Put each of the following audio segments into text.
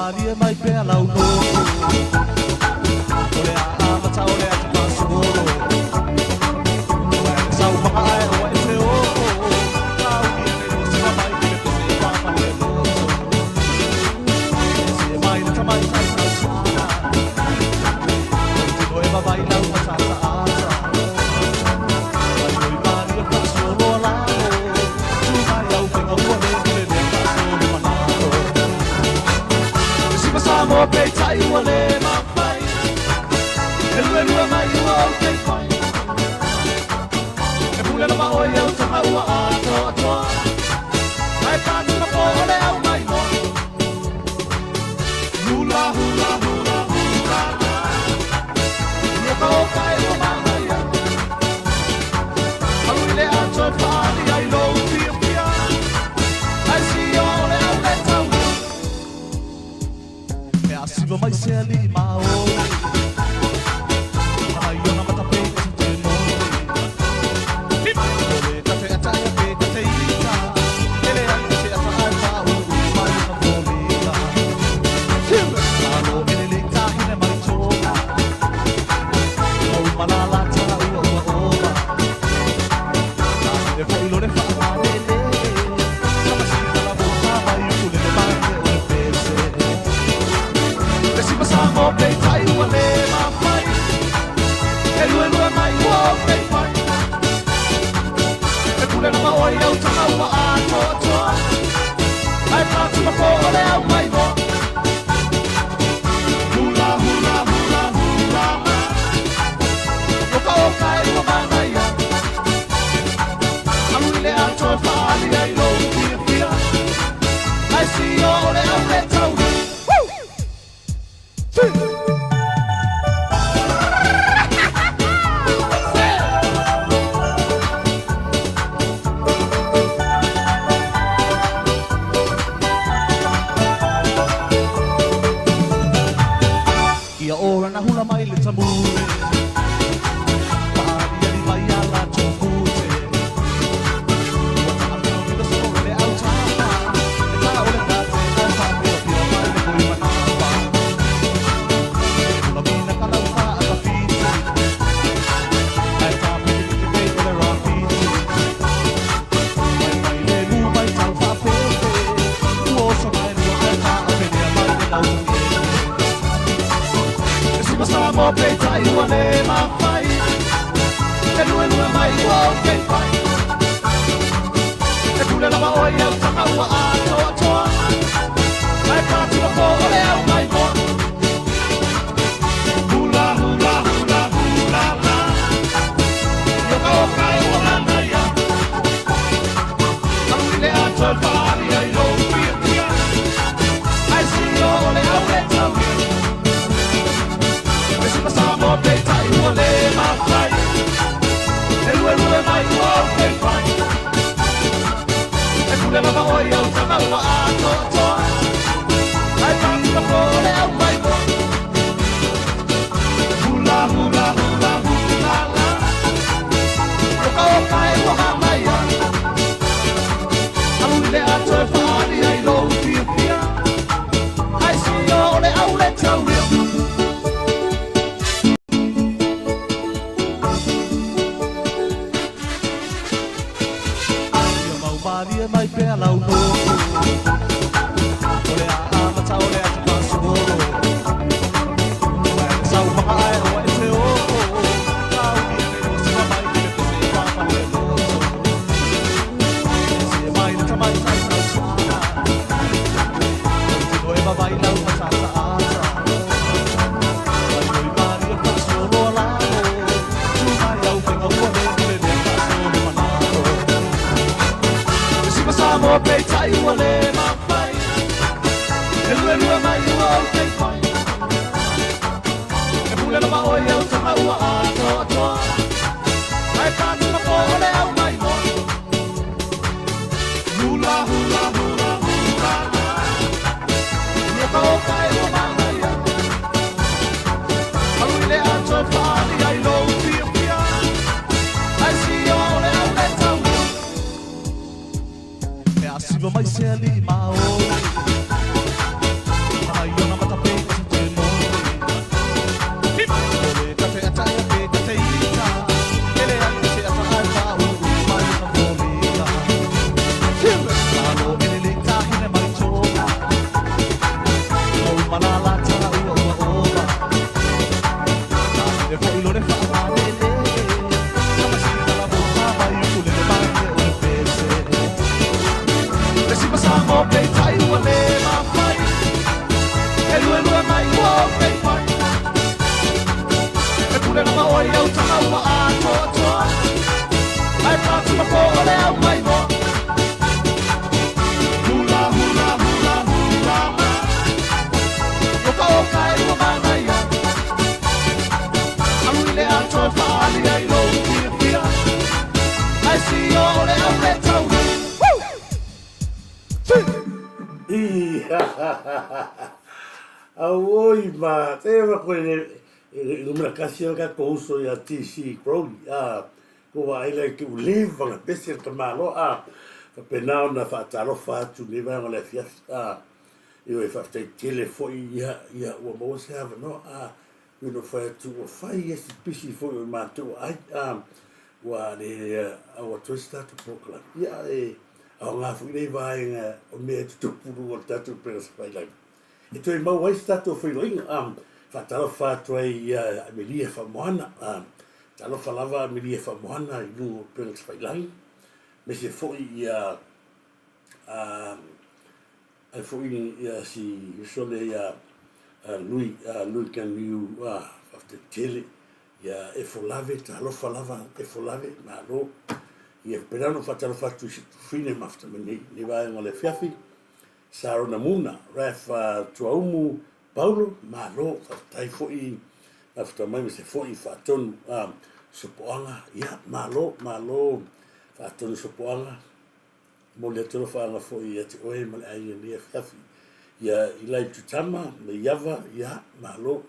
Maria mai per la uno Ole a mata ole a paso Sau mga ai o ese o Au ni no se mai que te va pa le Se mai na mai sai sa Noi va bailar uma salsa asa Vai Maria paso rola Tu mai au tengo ole Samoa pei tai ua le mawhai E lue lue mai ua au kei whai E pule na maoi au tanga ua ato atoa Ai pātu na po ole au mai mo Hula hula hula hula Ia ka o kai ua mai ia Alui le ato whāli ai lou pia pia Ai si ole au le tau Siva mai se ali mao Ai ona mata pe te no Ole ta te ataya pe te ita Ele ai se ataya pau mai na bolita Alo ele le ta hine mai toka O malala ta ua ua oa E fai lo le fa le le Kama si ta la boha mai ule le mai o le pese Samoa pei tai ua le mawhai E lue lue mai ua au kei whai E pule na maoi au tanga ua ato atoa Ai pātu na po ole au mai mo Hula hula hula hula Oka oka e ua mana ia Alui le ato e whaali ai lou pia pia Ai si o ole au le tau Ia ora na hula mai le tamure Pāria li mai ala tōpute Ua tāpino ni la sore le au tāpa E tā ole tāte o tāpio pio mai le koi manapa Hula mina ka lau tā a ka piti Ai tāpini ki te pei ole rā piti Mai mai le lu mai tau tāpepe Uosa mai lua e tā a penea mai le lau tāpete Samoa pei tai ua le mawhai E lue lue mai ua au kei whai E pule na maoi au tanga ua ato atoa Ai pātu na po ole au mai mo Hula hula hula hula la Ioka oka e ua mana ia Alui le ato e whaari ai lou pia pia Ai si o ole au le tau Samoa pei tai ua le mawhai E lue lue mai ua au kei whai E pule na maoi au tanga ua ato atoa Ai pātu na po ole au mai mo Hula hula hula hula la Oka oka e ua mana ia Alui le ato e whaari ai lou pia pia Ai si o ole au le tau ria Maria mai per la uno Ole a mata ole a paso Sau mga ai o ese o Au ni no se mai que te va pa le Se mai na mai sai sa Noi va bailar uma salsa asa Vai Maria paso rola Tu mai au tengo ole le paso manado Samoa pei tai ua le mawhai E lue lue mai ua au kei whai E pule na maoi au tanga ua ato atoa Ai pātu na po ole au mai mo Hula hula hula hula Ia ka oka e ua mana ia Alui le ato e whaali ai lou pia pia Ai si o ole au le tau Siva mai se ali pe tai ua le mawhai E lua lua mai ua pe pai E pule ngama oi au tanga ua a toa toa Ai pātu ma ko ole au mai mo Hula hula hula hula ma Oka oka e ua mana ia Alu le a toa paali ai lo pia pia Ai si o ole au le tau Oi, ma te va con una canción que uso ya TC Crowley ko wa ile ki live na pese ka malo pena na fa talo fa tu ni va le fia io e fa te telefoni ya o mo se have no you know fa tu fa yes pisi fo ma tu ai wa le o tu sta tu proclam ya au ngā whai vai o mea tu puru o tatu pēras whai lai. E toi mau wai statu o whailoinga, whatalo whātua i Amelia Whamoana, talo whalawa Amelia Whamoana i nungo pēras whai lai. Me se fwoi i ai fwoi i si sole i lui kaniu whafte tele, ia e wholave, talo whalawa e wholave, mā lo, ia perano fatalo fatu fine mafta meni ni vai ngole fiafi sarona muna ref tuaumu paulo malo fatai foi afta mai se foi faton supoanga ia malo faton supoanga mo le tolo fa foi et oi mal ai ni fiafi ia ilai tutama me yava ia malo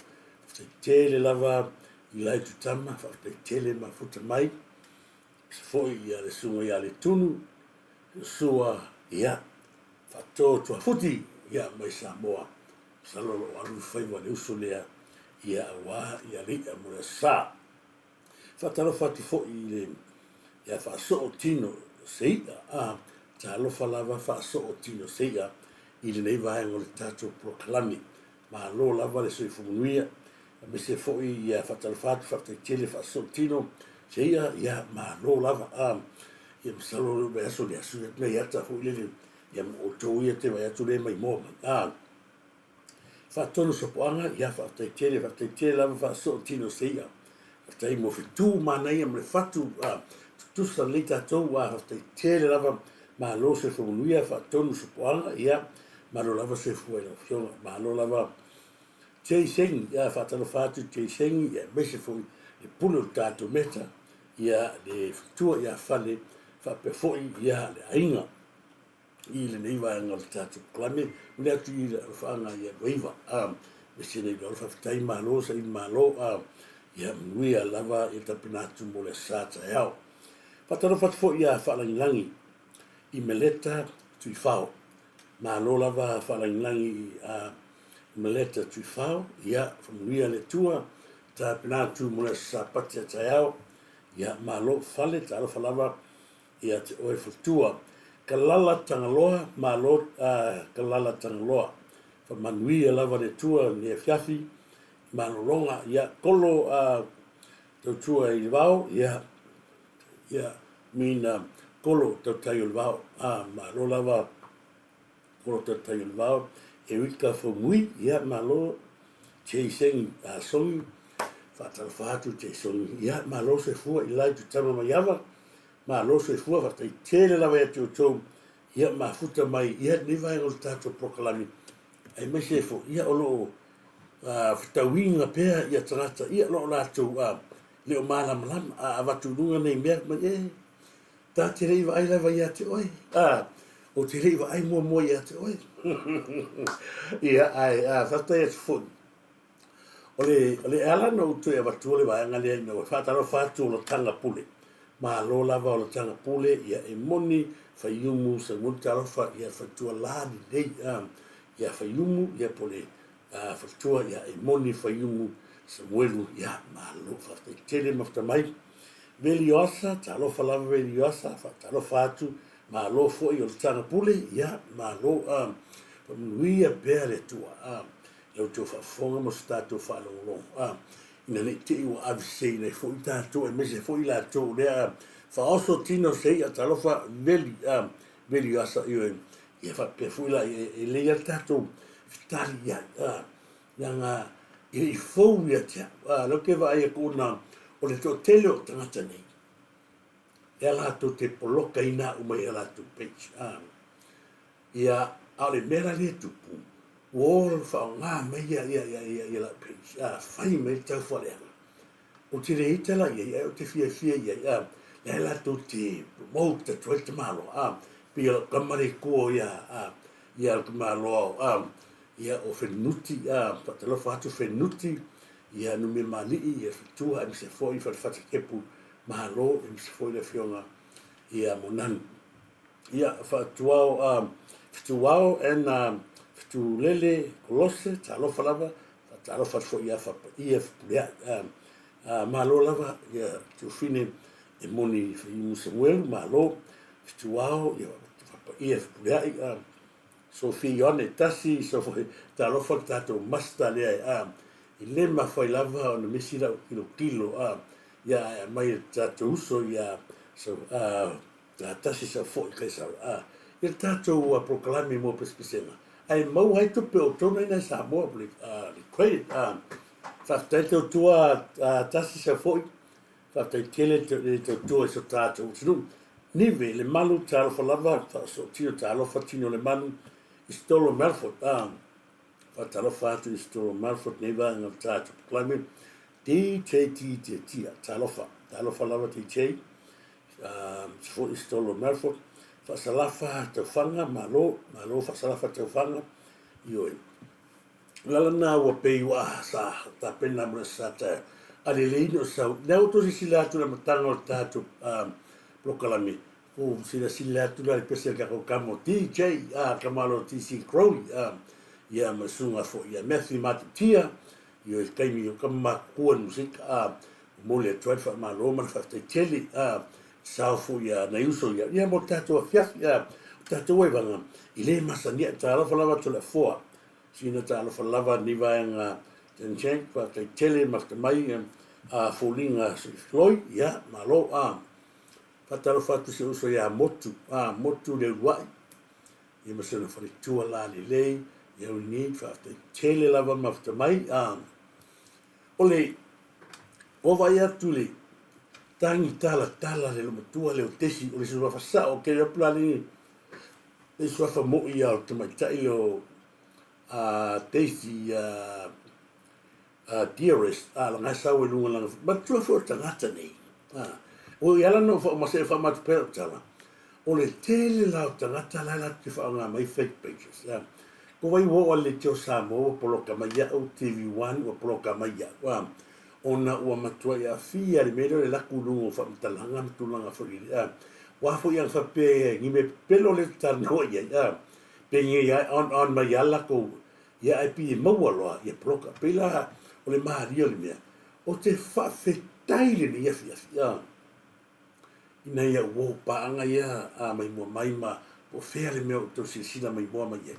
tele lava ilai tutama fa tele ma futa mai foi ia le sunga ia le tunu sua ia fato tua futi ia mai Samoa salolo alu fai wa le uso lea ia wa ia le mo le sa fatalo fati foi le ia fa so tino seia talo falava fa so tino seia ile nei vai ngol tato proclami ma lo lava le sui fumuia me se foi ia fatalo fati fati tele fa so tino seia ia ma lo lava ia msalo be aso le aso me ia ta fu le ia o to ia te vai atu le mai mo fa tono so poanga ia fa te tele lava fa so tino seia fa mo fitu mana ia me fatu tu sa lita to wa fa tele lava ma lo se fu nuia fa tono so poanga ia ma lo lava se fu la fiona ma lo lava te sing ia fa tono fatu te sing ia me se fu le pulo tato meta ia le tua ia fale fa pe foi ia le ainga i le nei vai ngal tatu klame le atu i le fanga ia viva me se nei do fa tai malo sa i malo ia nuia lava i tapinatu mo le sata yao pataro fa foi ia fa langi i meleta tu fao malo lava fa langi meleta tu fao ia fa nuia le tua tapinatu mo le sapata yao ia malo fale talo falava ia te oe futua kalala tangaloa malo kalala tangaloa fa manuia lava le tua ni fiafi manolonga ia kolo te tua i VAO ia mina kolo te tai o VAO malo lava kolo te tai o VAO e wika fo mui ia malo che seng songi fatal fatu te son ia ma lo se fu i lai tu tama mai ava ma lo se fu fa te tele la vai tu to ia ma futa mai ia ni vai o tato proclami ai me se fu ia o lo futa winga pe ia trata ia lo la tu le o mala malam a va tu lunga nei mer ma ta te rei vai la vai te oi o te rei vai mo ia te oi ia ai fa te fu ole ala no tu e watu le vai ngale no fatalo fatu lo tanga pule ma lo lava lo tanga pule ia e moni fa yumu se multa fa ia fatu la di dei ia fa yumu ia pole fatu ia e moni fa yumu se muelu ia ma lo fa tele mafta mai veliosa talo fa lava veliosa fa talo fatu ma lo fo io tanga pule ia ma lo nuia bere tua eu te whafonga mo stato whalongo. Ina ne te iwa avise nei fo i tātou e mese fo i la tō lea whaoso tino sei a talofa veli asa i ia whapefuila e leia tātou fitari ia, nga i fou ia tia, lo ke vai e kuna o le tō tele o tangata nei. Ia lātou te poloka ina umai ia lātou page. Ia au le mera le tupu, o whao ngā mai ia la page, whai mai tau whareanga. O te rei tala ia, o te fia ia, ia lātou te promote, toi te malo, pia kamare kua ia kamalo, ia o whenuti, patalofa atu whenuti, ia nume malii, ia fitua, ia se foi, whata kepu, mahalo, ia se foi le fionga, ia monanu. Ia fituao en fitulele kolose, talofa lava, talofa foi ia whapa, ia fipulea, mahalo lava, ia tuwhine e moni i Samuel, mahalo, fituao, ia whapa, ia fipulea, so fione tasi, so talofa tato masta lea, i le mawhai lava o na mesira o kilo, ia mai tato uso, ia so tasi sa foi kai sa, ia tato proklami mo pespisena. Ai mau hai tupe o tona ina Samoa, le credit, whaftai teo tua tasi sa foi, whaftai tele teo tua so tato utinu. Nive le malu talofa lava, so tino talofa tino le malu, istolo Melford, talofa atu istolo Melford, neva ngā tato proklami, tia, talofa lava TJ, for istolo Melford, fasalafa te whanga, malo, fasalafa te whanga, ioi. Lalana ua pei wa sa, ta pena muna sa ta, aleleino sa, neo tosi sila atu na matanga o tātu prokalami, o sila atu na pesa kako kamo TJ, kamalo TC Crowley, ia masunga fo, ia Matthew Matutia, ioi kaimi o kama kuan musika, mole atuai wha malo, man whaftai tele, saufu ia na uso ia mo tato fiaf ia tato e vanga i le masania talofa lava to le foa sina talofa lava ni vaenga tenchen pa te tele mai folinga floi ia malo pa talofa tu se uso ia motu le wai ia masana fari tua la le ia ni fa te tele lava mai ole o vai atu le tangi tala le matua le o tesi o le suafa sa o ke plani le suafa mo ia o te maitai o tesi dearest la ngasa o lunga langa matua fo tangata nei o iala no fo mase fa mat per tala o le tele la o tangata la te fa nga mai fake pages ko vai wo le tio Samoa poloka mai o TV1 o poloka mai ona ua matua ia fia le mero le laku lungo fa mtalanga mtulanga fori wa fo yang fa pe ngi me pelo le tano ia pe ngi on ma yala ko ia ip mo wala ia proka pela o le mario le mea o te fa fetai le ia fia ina ia wo pa anga ia mai mo mai ma o fea le meo to sila mai mo mai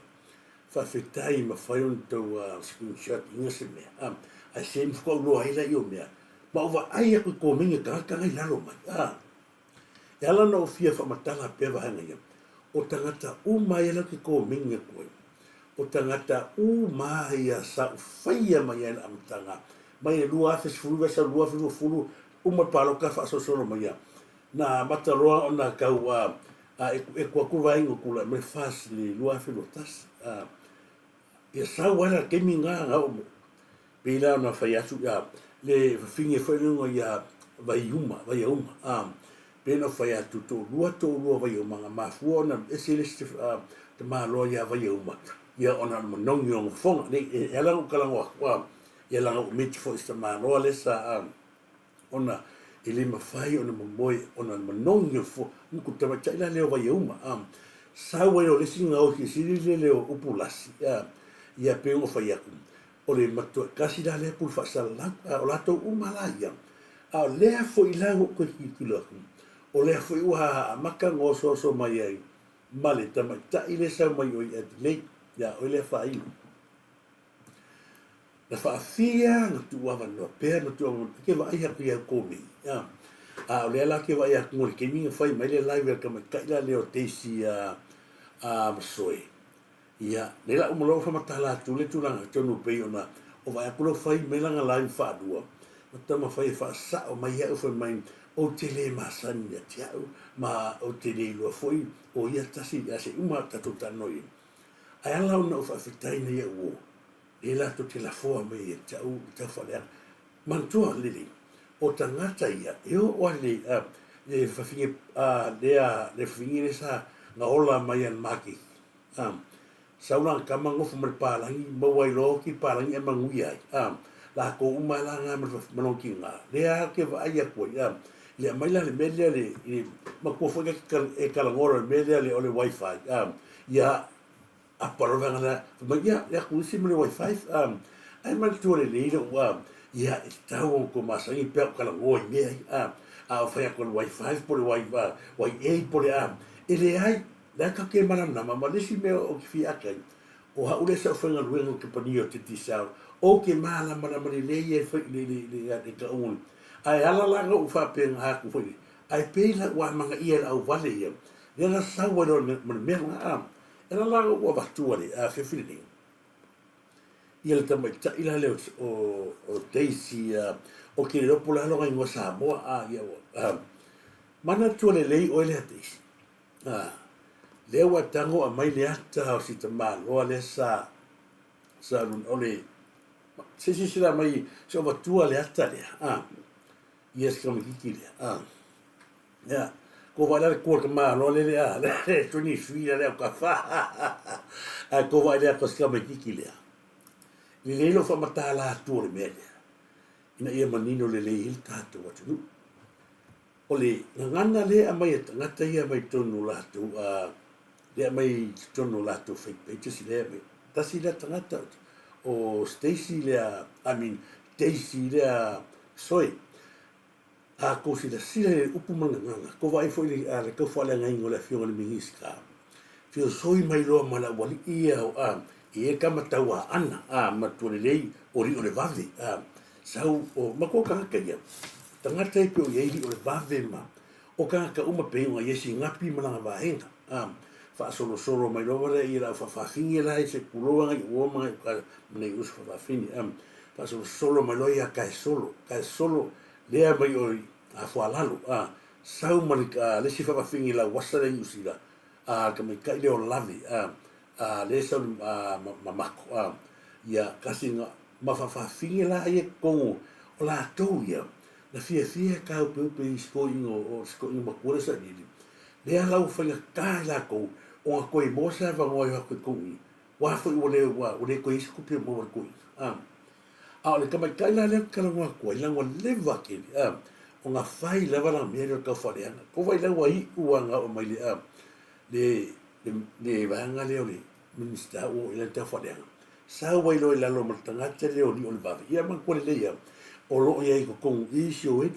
fa fetai ma fa on to screenshot inga se mea ai sem fo lo ai la yo mea ma ova ai ko minga ka ngai lalo mai ela no fia fa matala pe va hanga o tangata u mai la ko minga ko o tangata u mai sa faia mai ana amtanga mai lua fes fulu sa lua fulu u ma palo ka fa so mai na mataloa ona ka wa e ko ku vai ngula me fas ni lua fulu tas e sa wala ke minga ngau pela na fai atu le finge foi no ia vai uma pena fai atu to lua vai uma ma fuona ese te malo ia vai uma ia ona no ngong fonga le ela o kala wa ia la o mit foi sta malo le sa ona ele ma fai ona moi ona no ngong fo ku te vai la le vai uma sa wa le singa o ki si le o upulasi ia pe o fai atu o le matua kasi da le pul fasala o lato umalaya a le fo ilango ko kilo o le fo wa maka ngoso so mai ai male tama ta ile sa mai o at le ya o le fa i la fa fia no tu wa no per no tu ke va ia ku ko mi o le la ke va ia ko ke mi fa mai le live ka mai ka le o te si Masoi. Ia, nela umalo fa matala tule tulanga tonu pe ona o vai akulo fai melanga lai fa dua. Matama fai fa sa o mai ia fa mai o tele masani ya tiau ma o tele lo foi o ia tasi ya se uma tatu tanoi. Ai ala ona fa fitai na ia wo. Ela to te la foa me ia tau ta fa le. Mantua lili. O tangata ia eu o le le fa finge le finge sa na ola mai an maki. Saulang kamang of merpalangi bawai lo ki palangi emang uyai la ko umalanga menongking nga dia ke va ya ko ya le mai la le media le ma ko fo ke kalangoro media le ole wifi ya aparova nga ma ya ku si me wifi ai mal tu le ya tau ko masangi pe kalangoi me fa ya ko wifi por wifi wi por ele ai la ka ke mana na ma le si me o ki akai o ha ule sa fenga luengo ke panio te tisau o ke mana mana le ye le ka un ai ala la go fa pe ha ku foi ai pe la wa manga ia au vale ia la sa wa no me ela la go wa tu ale fe fili ia le tamai ta ila le o Daisy o ke lo pula lo ngai sa mo ia mana tu le o le Daisy le wa tango a mai le ata o si tama lo le sa lun ole se la mai so va tu le ata le yes como ki le ya ko va le ko ma lo le le tu ni fui le ka fa ko va le ko ska me ki le le lo fa mata la tu le me ina ia manino le il tato wa tu ole ngana le a mai ngata ia mai tonu la tu le mai tono lato fake pages le mai tasi la tangata o Stacy le Daisy le soi ko si la sile upu manga ko vai foi le ko fa le ngai ngola fio le mingiska fio soi mai lo mala wali ia o e kama tawa ana ma tu le o le vave sau o mako ka ia tangata pe o ye o le vave ma o ka uma pe o yesi ngapi mana va henga fa solo mai lo re ira fa fingi la se kuloa ngai o mai ka nei us fa fingi fa solo mai lo ia ka solo le mai o a fa lalo sau mai ka le si fa fingi la wasare usila ka mai ka le o lavi le sa mako ia kasi ma fa fingi la ia ko o la to ia na fia ka pe sko o ma ko sa ni le ala u fa ka la ko o ko i mosa va mo yo ko i wa fo o le ko is ko pe mo ko le ka mai kai la le ka la ko i la ngo le va ke o nga fai le va la me ka fa le ko vai la wa i u nga o mai le va nga le o le minista o le ta fa le sa wa lo la lo tanga te le o li o va ia man ko le ia o lo ia ko i sio e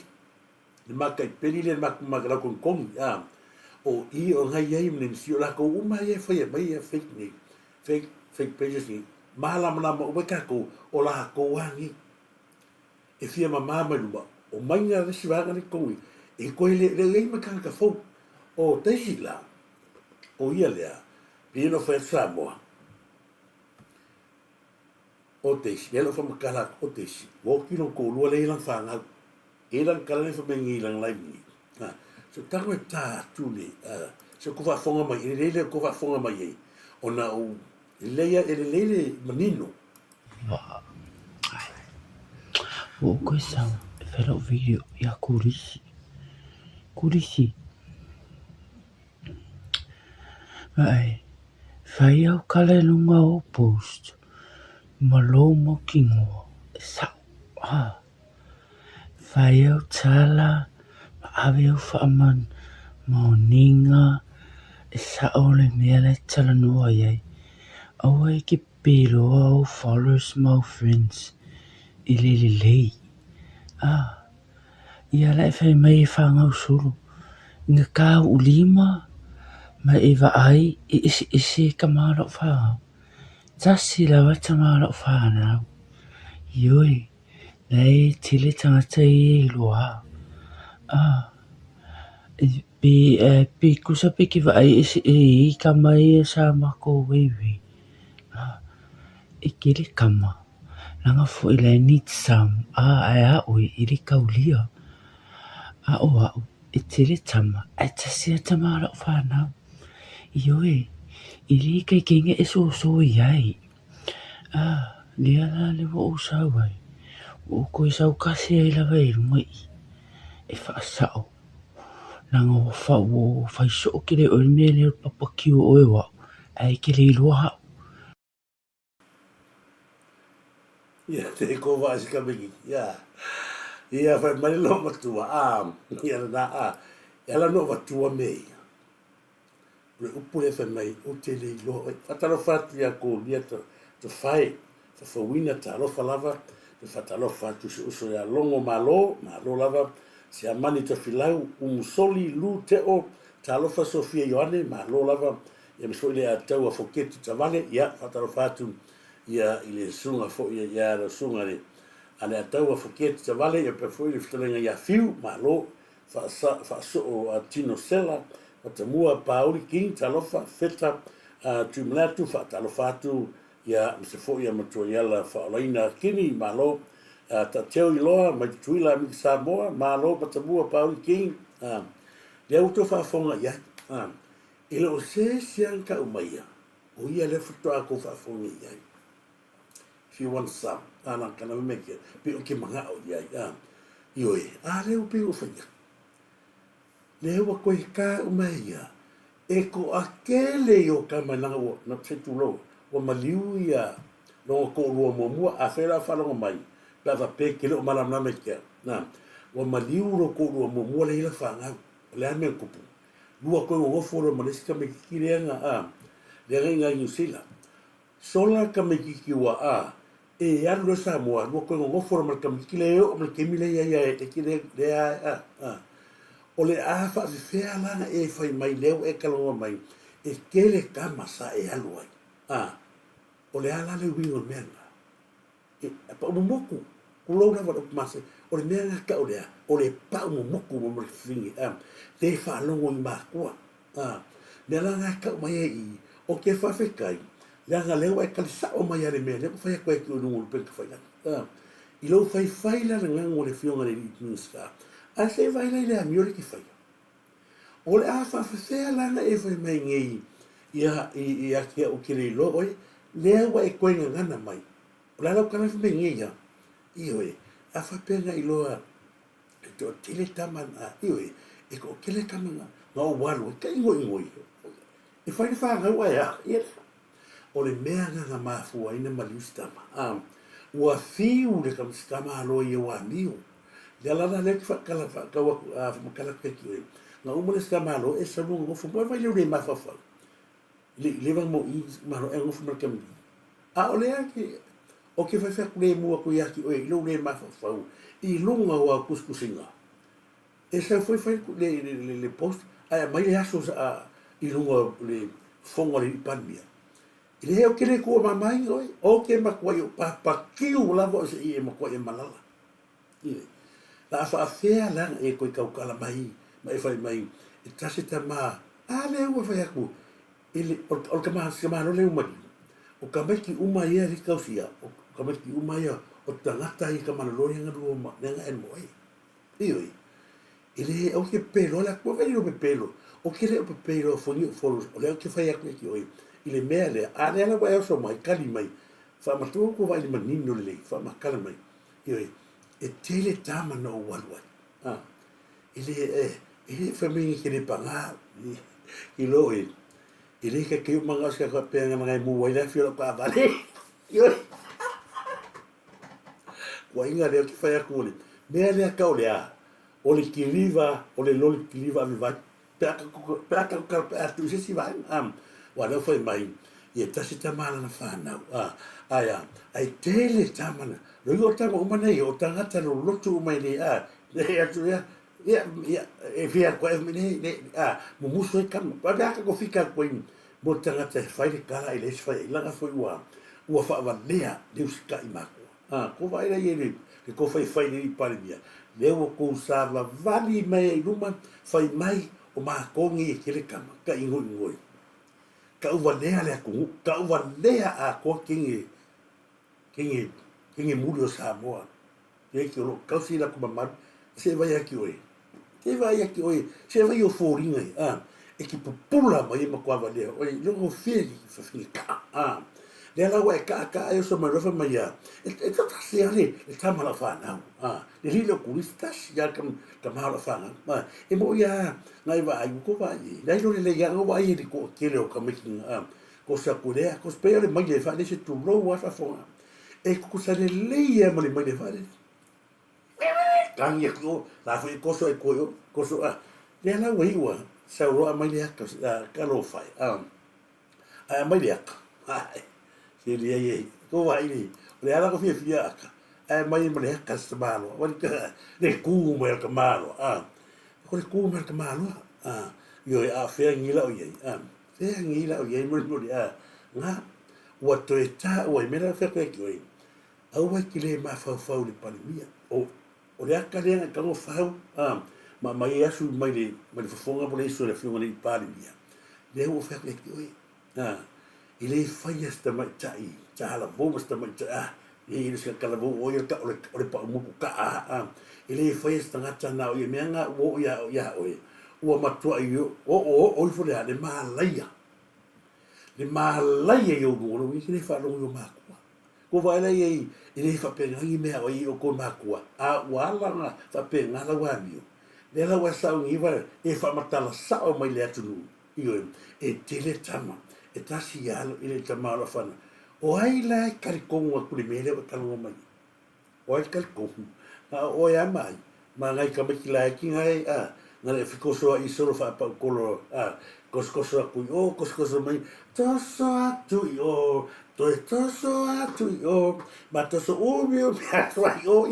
le ma kai peli le ma la ko o i o ngai ai men si o la ko uma ia foi mai fake pages ni mala o ka ko o la ko wangi e fia mama ma o mai nga si va ga ko e ko le ma ka fo o te sila o ia le no fa Samoa o te sila fa makala o te si o ki no ko lo le lan fa nga e lan kala le fa bengi lan live ni so tango ta tuli so ko fa fonga mai le ko fa fonga mai ona o le manino o ko sa fellow video ya kurisi ai fai au kale lunga o post malo mo kingo sa fai au tala ave o whaaman maoninga sa ole mea le tala noa iai au ai ki piloa o followers mau friends i lei ia lai fai mai whangau suru nga ka ulima ma e ai i isi ka maro whangau tasi la wata maro whanau ioi nei tili tangata i loa Pi kusa pe ki vai i kama ia sa mako wewe. I kiri kama. Langa fo i le nit sam a oi i ri kaulia. A i tiri tama. A tasia tama ala o whanau. I oe. I li kai kinga e so i ai. Ni ala le wo o sau ai. O koe sau kasi ai lawa i runga i. E whaasao. Nanga o whau o whaiso ki le oi mea le papakiu o e wau. Ai ki le iloa hau. Ia, te ko wa si kamiki. Ia. Ia fai mai lo matua. Ia na Ia la no matua mei. Le upule fai mai o te le ilo. Fatalo fatu ia ko lia to fai. Fa fawina ta lo falava. Te fatalo fatu se uso ia longo malo lava. Se amani te filau umusoli lu te o ta lo fa Sofia Ioane malo lava. Ia miso ile a tau a foketi ta vale. Ia fatalo fatu. Ia ile sunga fo ia la sunga le ana tau fo ke te vale ia pe fo ile ftelenga ia fiu malo fa so o tino sela o te mua pauli king talofa feta tu mlatu fa talofa tu ia se fo ia mato ia la fa laina kini malo ta teo iloa ma tuila mi Samoa malo pa te mua pauli king le auto fa fonga ia ile o se sianka umaya o ia le foto ako fa fonga ia. If you want some, ana kana make it. Pe o ke manga o ia Ioi, le o pe o fanya. Le o ko ka o mai e ko akele o ka mananga o na titulo o maliu ia no ko lo mo a fera fala o mai. Pa va pe ke lo mala na me ke. Na, o maliu ro ko lo mo le ila fanga. Le ame ko pu. Lua ko o fo ro maleska me kirenga le ringa New Zealand. Sola ka me ki wa e alo Samoa no ko ngo for mal kam ki le o mal kemi le ia e ki le o le a fa fe ala e fa mai le e kalo mai e kele kama sa e alo ai o le ala le wingo mena e pa mo moku ko lo na va mas o le mena ka o le pa mo moku mo mo fingi te fa longo ma ko me la na ka mai e o ke fa fe kai Langa lewa e kalisa o mai ale mea, lewa whai a koe ki o nungu pe ka whai I lau whai la nganga o le whionga le minska. A se vai la le amiore ki whai. O le a whawhawhea lana e whai mai ngei i a kia o kere lo oi, lewa e koe ngana mai. O la lau kana whai ngei I oe, a whapenga I loa, e to tele tamana, I oe, e ko kele kamanga, ngā o walu, e ka ingo I whai ngau ai o le mea nga mafua ina maliustama. Ua fiu le kamistama alo i wa miu. Le alana le ki whakala makala peki oe. Nga umale stama alo e sabu ngofu moe vai leu le mafafau. Le wang mo I maro e ngofu markami. O le aki, o ke whai whaku le mua ko iaki oe, leu le mafafau. I lunga ua kuskusinga. E sa whai le post, mai le aso I lunga le fonga le ipanmia. I le o kere kua mamai oi, o ke makuai o papakiu lavo se I e makuai e malala. La a whea langa e koe kaukala mai, mai whai mai, e tase ta maa, le ua whai aku, o ka maa se maa no leo mani, o ka meki uma ia li kausia, o ka meki uma ia, o tangata I ka mana lori anga rua ma, nenga en moe. Ioi, I le o ke pelo, la kua vei o pe pelo, o ke le o pe pelo, foni o folos, o le o ke whai aku e ki oi, I le mea le ala wai oso mai kali mai fa matua ko vai le manino le fa makala mai e tele tama no walwai ile fa mi ke le panga I lo ile ka ke manga ska ka pe nga mu wai la fio ka vale wa inga le ki fa ya ko le mea le ka o le kiliva o le loli kiliva vi vai pe ka tu se si vai wa no foi mai e tasi tamana na whanau ai tele tamana no I o tama umana I o tangata no lotu umai le le atu e fia koe mene mo muso e kama pa bea ka ko fika koe mo tangata e whai le kala I le whai I langa foi ua wha lea le usika I mako ko vai le ke ko fai ni pale mia le o ko sa va vali mai luma fai mai o ma ko ngi ke le kama ka ingo ngoi ka uwa lea le ku ka uwa lea a ko kingi muri o Samoa e ki o ka si la ku mama se vai aki oi se vai aki oi se vai o foringa e ki popula mai ma kwa va le oi lo fi fa fi ka le la wa ka e so ma rofa mai ya e ta se ale e ta mala fa na le li lo kuristas ya kam mala fa na e mo ya ngai va ai ko va i dai lo le ya no va i ko ke le o ka me ko sa kurea ko spera mai le fa le se tu ro wa fa fo e ko sa le le ya mo le mai le fa le kangi ko la foi koso e koso le la wei wa sa ro mai le ka lo fai mai le se le ye ko vai ni le ala ko fia mai le ka sta malo wa le ku mo ka malo ko le ku mo ka malo yo fe ngi la o ye fe ngi la o ye mo nga wa to eta o me la fe ko ki au wa ki le ma fa le palimia o le aka le ka mo fa ma mai asu mai le fonga po le so le fiona le palimia le o fe ki ile fai esta mai tai la bo esta mai ile se kala bo o ka o pa mo ka ile fai esta ngata na o ye menga o ya o ma to o fo le malaya yo no wi le fa lo yo ma ko vai la ye ile fa pe ngi me o ko ma ko wala na fa pe nga la wa mi le la wa sa ngi va e fa matala sa o mai le atu io e tele tama e tasi alo ile tamara fana o ai la karikonga kuli mele o kalonga mai o ai karikonga o ia mai ma ngai ka meki la ki ngai na le fikoso i solo fa pa kolo koskoso ku koskoso mai toso atu yo toso atu yo ma toso o mio piato yo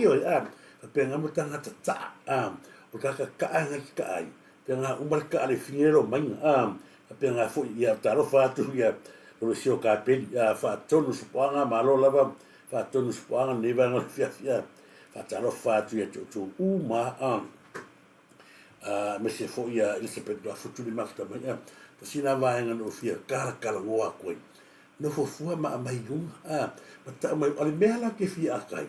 pe nga mutanga ta o ka ngai ka ai pe nga umar ka ale finero mai pe nga fo ia taro fa tu ia o sio ka pe fa tonu suanga malo lava fa tonu suanga ne va no fia fa taro fa tu ia tu uma me se fo ia il se pe do futu di marta mai to sina va en no fia kala ngoa ko no fo fu ma mai un ma ta mai ale mela ke fia kai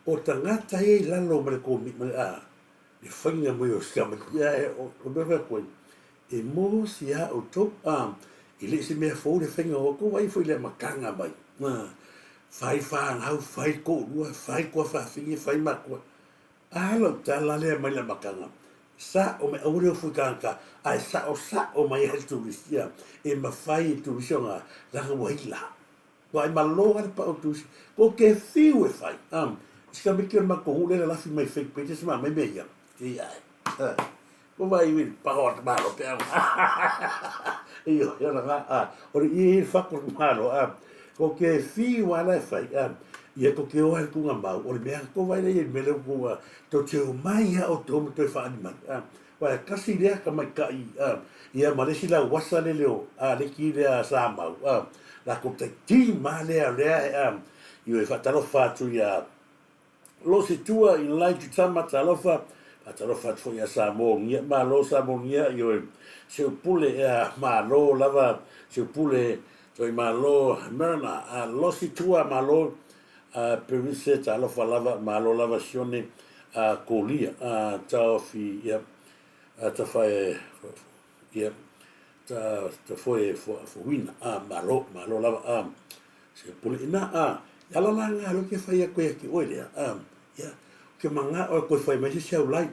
o tangata e la lo me ko mi le fanga mo yo ska ma ia o be ko e mo sia o to ile se me fo le fanga o ko vai foi le makanga mai fai fa au fai ko lua fai ko fa fingi fai ma ko lo tala le mai le makanga sa o me aure fu kanka ai sa o mai el turisia e ma fai turisia la waila vai ma lo al pa o tusi ko ke fiu e fai ska me ke ma ko le la fi mai fake pe se ma mai me ya ko vai vi pa o ma lo pe io na o i fa ko ma lo ko ke fiu ala fai ia ko ke o al kunga mau o le mea ko vai le me le ko to te mai o to mo te fa ni mai wa kasi le ka mai ka ia ma le sila wasa le leo le ki le sa mau la ko te ti ma le io e fa talo fa tu ia lo si tua in lai tu tama talo fa tu ia sa mo ia ma lo sa mo ia io se pule ma lo lava se pule to ma lo merna lo si tua ma lo per se ta lo fa lava ma lo lava sione colia ta fi ia ta fa ia ta foi win ma lo lava se puli na ya la nga lo ke fa ia ko ki oile ia ke manga o ko fa mai se ulai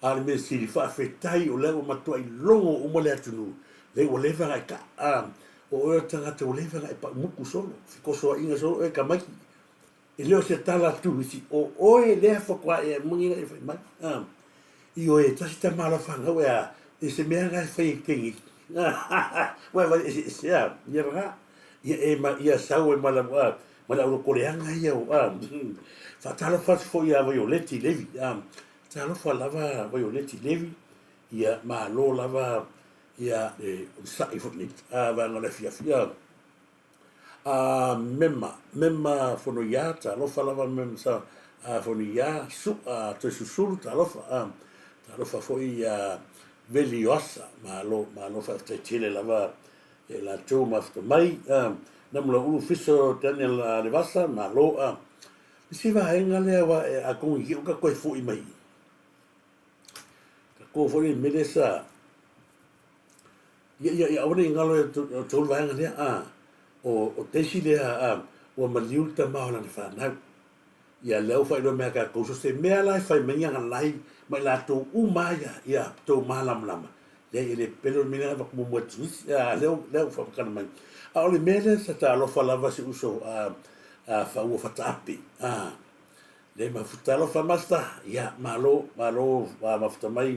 al me si fa fetai o le o matua i longo o mo le atunu le o le va ka o tanga te o le va pa muku solo ko so inga so e ka mai e leo se tala tu si o e le fa kwa e mungi e fa mai i o e tasi ta mala fa nga wa e se me nga fa i kengi wa ya ra e ma ia sa o mala mala o ko le anga ia o fa tala fa fo ia Violeti Levi tala fa lava Violeti Levi ia ma lo lava ia sa i fo ni va nga le fia memma fono yata lo falava mem sa foni ya su to susuru talofa foi veliosa malo fa te tele lava e la toma sto mai na mula ulu fiso tane la levasa malo si va enga le a con i ka ko foi mai ka ko foi medesa ya ora ngalo to va enga le o te si le o maliu ta ma na fa na ia leo fai do mea ka kouso se mea lai fai menga lai mai la to umaya ia to malam lama le ele pelo mina va como motus leo fa kana mai a ole mele sa ta lo fa lava se uso fa u fa tapi le ma futa lo fa masta ia malo ma futa mai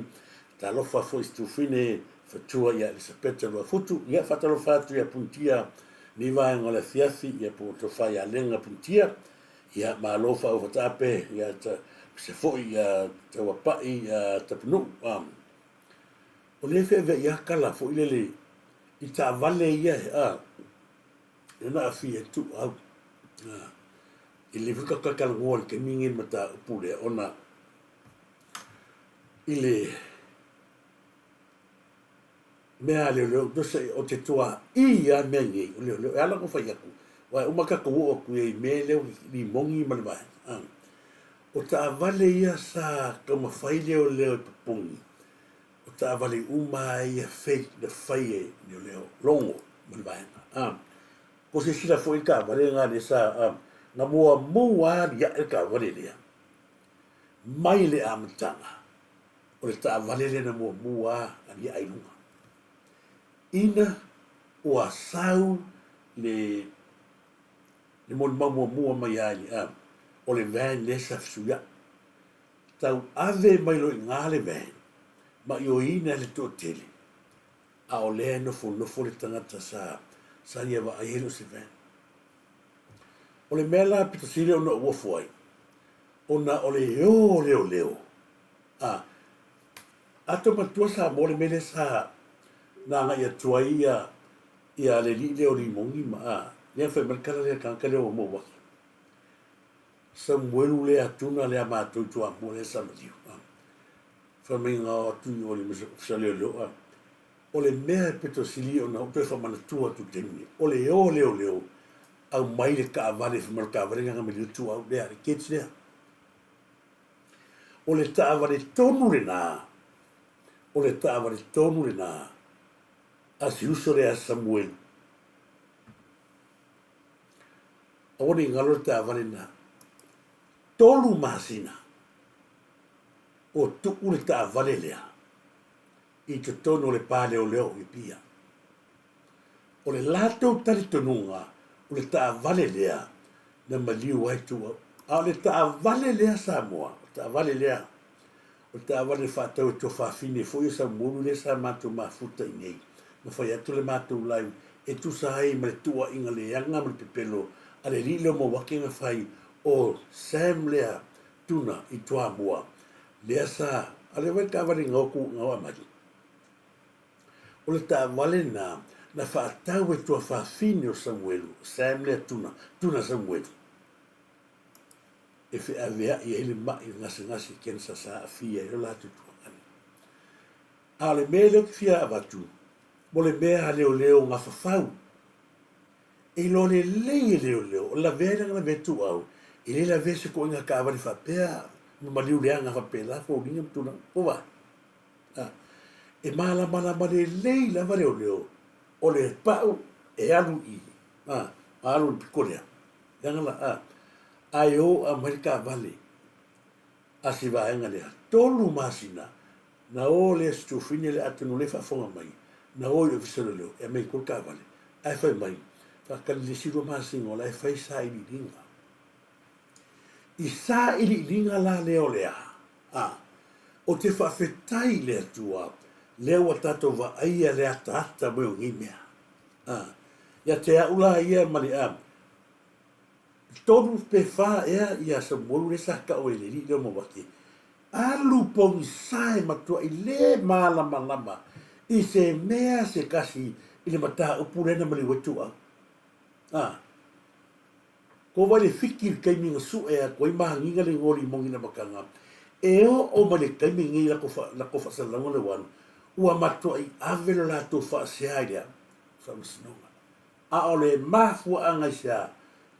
ta lo fa fo stu fine fa tua ia se pete lo futu ia fa ta lo fa tu ia puntia ni va en ole fiasi ia po to fa ia lenga puntia ia malo fa o tape ia se foi ia te wapai te punu o le fe ve ia kala fo ile i ta vale ia na fi tu ile fuka ka ngol ke mingi mata pule ona ile mea le do se o te tua ia mengi le ala ko fa ia ku wa uma ka ko o ku e mele ni mongi malva o ta vale ia sa kama faile o leo pungi o ta vale uma ia fe de faie ni leo longo malva ko se sila foi ka vale nga de sa na mua ia ka vale dia mai le amtanga o le ta vale le na mua ani ai lunga ina o asau le mon mua mai ai o le van le sa suya tau ave mai lo ngale van ma yo ina le totele a o le no fo le tangata sa ia va ai lo se van o le mela pitasile no wo foi ona o le leo ato matua sa mo le mele sa na nga ia tuaia ia le leo li mongi ma le fa merkala le kan kale o mo wa Samuel le atuna le ama tu mo le samaliu fa me nga tu o le sale lo o le me peto sili o na pe fa mana tu tu temi o le leo au mai le ka vale fa merka vale nga me tu au le kits le o le ta vale tonu le na o le ta vale tonu le na asi uso le Samuel o ni ngalo ta vale na tolu masina o tu ule ta vale lea i te tono le pale o leo i pia o le lato tali tonunga o le ta vale lea na maliu ai tu a le ta vale lea Samoa ta vale lea o ta vale fatau to fa fine foi sa mulu le sa matu mafuta i nei ma fai atu le matu lai e tu sai ma le tua inga le yanga ma le pepelo a le lilo mo wakinga fai o Sam lea tuna i tua mua lea sa a le wai ka vale ngoku ngawa magi o le ta vale na fatau e tua fa fine o Samuelu Sam lea tuna Samuelu e fe avea i ele mai ngasi ken sa fia i la tu ale mele fia avatu mo le mea leo nga fafau e lo le leo la vera nga vetu au i le vese ko nga ka vale fa pea no maliu le nga fa pela fo ninga tuna o va e mala le la vale leo o le pau e alu i alu pikolea nga la ai o Amerika vale asi va enga le tolu masina na o le stufine le atunu le fa fonga mai na o le fiselo le e me ko ka vale ai fa mai fa ka le siro masingo la fa sa i dinga i sa i dinga la le o le o te fa fetai le tua le o tato va ai le ata mo ngi mea ya te ula ia mali tonu pe fa ia sa molu le sa ka o le li mo waki alu pong sai matua i le malama i se mea se kasi i le mata upure na mali watu ko wale fikir kai minga su e ko ima nginga le ngoli mongi na makanga e o ma le kai mingi la ko fa sa lango le wan ua mato ai avelo la to fa searia fa msnonga a ole mafu anga sia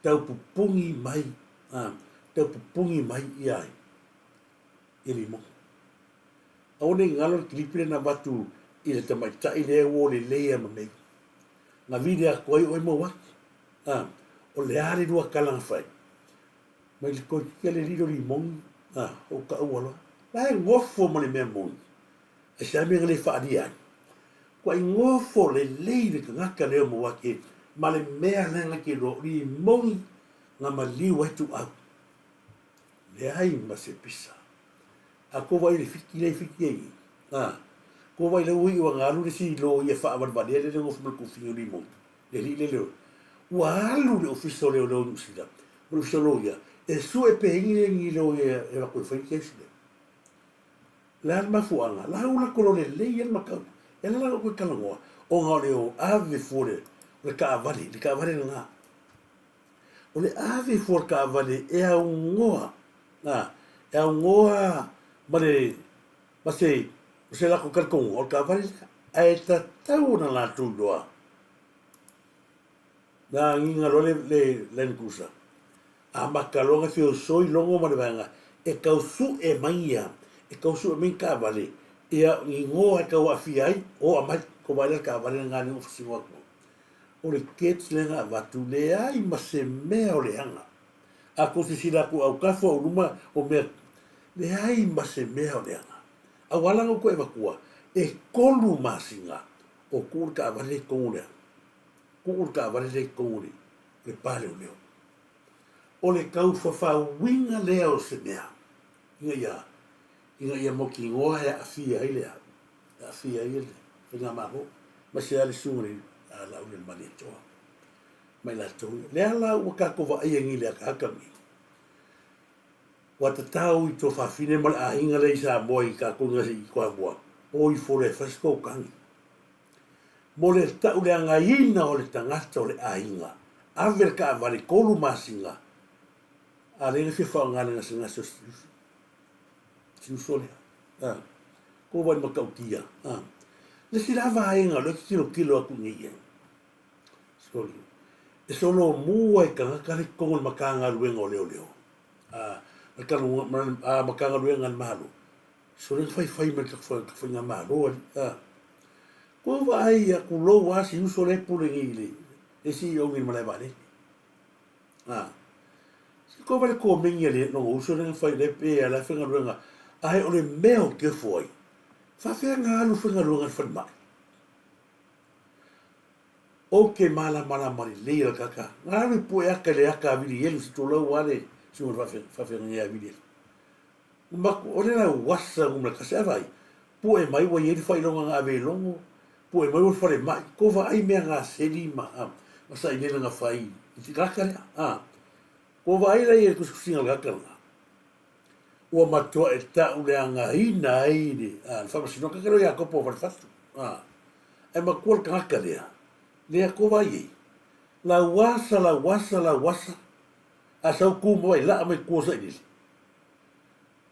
tau pupungi mai tau pupungi mai iai ili mo aone ngalo klipire na batu ile tamai ta ile wo le leia ma me na video ko i mo wa o le ari dua kalang fai mai ko kele lido limong o ka wala la ngofo mo le me mo e sa me le fa dia ko i ngofo le leile ka ngaka le mo wa ke ma le mea lenga ke ro limong nga ma liwa tu a le ai ma se pisa a ko vai le fiki ai ko vai le ui wa ngalu le si lo ia fa va va le ngofo mo ku fi limong le walu le ofiso le lo usida mo solo ya e su e pe ngi lo e la ko fa ke sile la ma fuanga la una ko le le ma ka e la ko ka ngo o nga le o ave fore le ka vale nga o le ave for ka vale e a ngoa e a ngoa ma le ma se la ko ka o ka vale ai ta tau na la tu doa na nginga lole le kusa a makalonga fio soi longo ma banga e kausu e maia e kausu e min ka vale e a ngo e ka wa fiai o a mai ko vale ka vale nga ni ofisi wa ko o le kets le nga vatu le ai ma se me o le anga a ko si la ku au ka fo ruma o me le ai ma se me o le anga a wala ko e vakua e kolu masinga o ku ka vale ko le ka vale le kore le pale o leo o le kau fa winga leo se mea inga ia mo ki ngoa a fia ile nga maho ma se ale sungri a la ule mani toa mai la to le ala o ka ko va ia ngi le ka mi wa ta tau i to fa fine mal a inga le sa boy ka ko nga si ko boa o i fo le fasco kangi mo le tau le angaina o le tangata o le ainga. Aver ka vale kolu masinga. A le nge whiwha ngana nga singa so siu sole. Ko wai makautia. Le si lava ainga le kilo aku ngia. Skoli. E solo mua e ka ngakare kongo le makanga luenga o leo. Makanga luenga al malo. So le fai me ka whai ngā malo. Ko vai a ku lo wa si uso le pule ngile e si o ngi mala vale ko vai ko mengi le no uso le fai le pe ala fenga runga ai o le meo ke foi fa fenga lu fenga runga fa mai o ke mala mari le ka nga mi pu ya ka le aka vili ele si to lo wale si mo fa fenga ya vili ma o le na wasa ngum ka sa vai pu e mai wa ye fai longa nga ve longo po e mai fare mai ko va ai me nga seli ma sa i nga fai i ka ko va ai le ku singa ga ka o ma to e ta u le nga ina ai fa ma sino ka ro ya ko po va fatu e ma ko ka ka le ko va ai la wasa a sa ku mo la me ko sa ni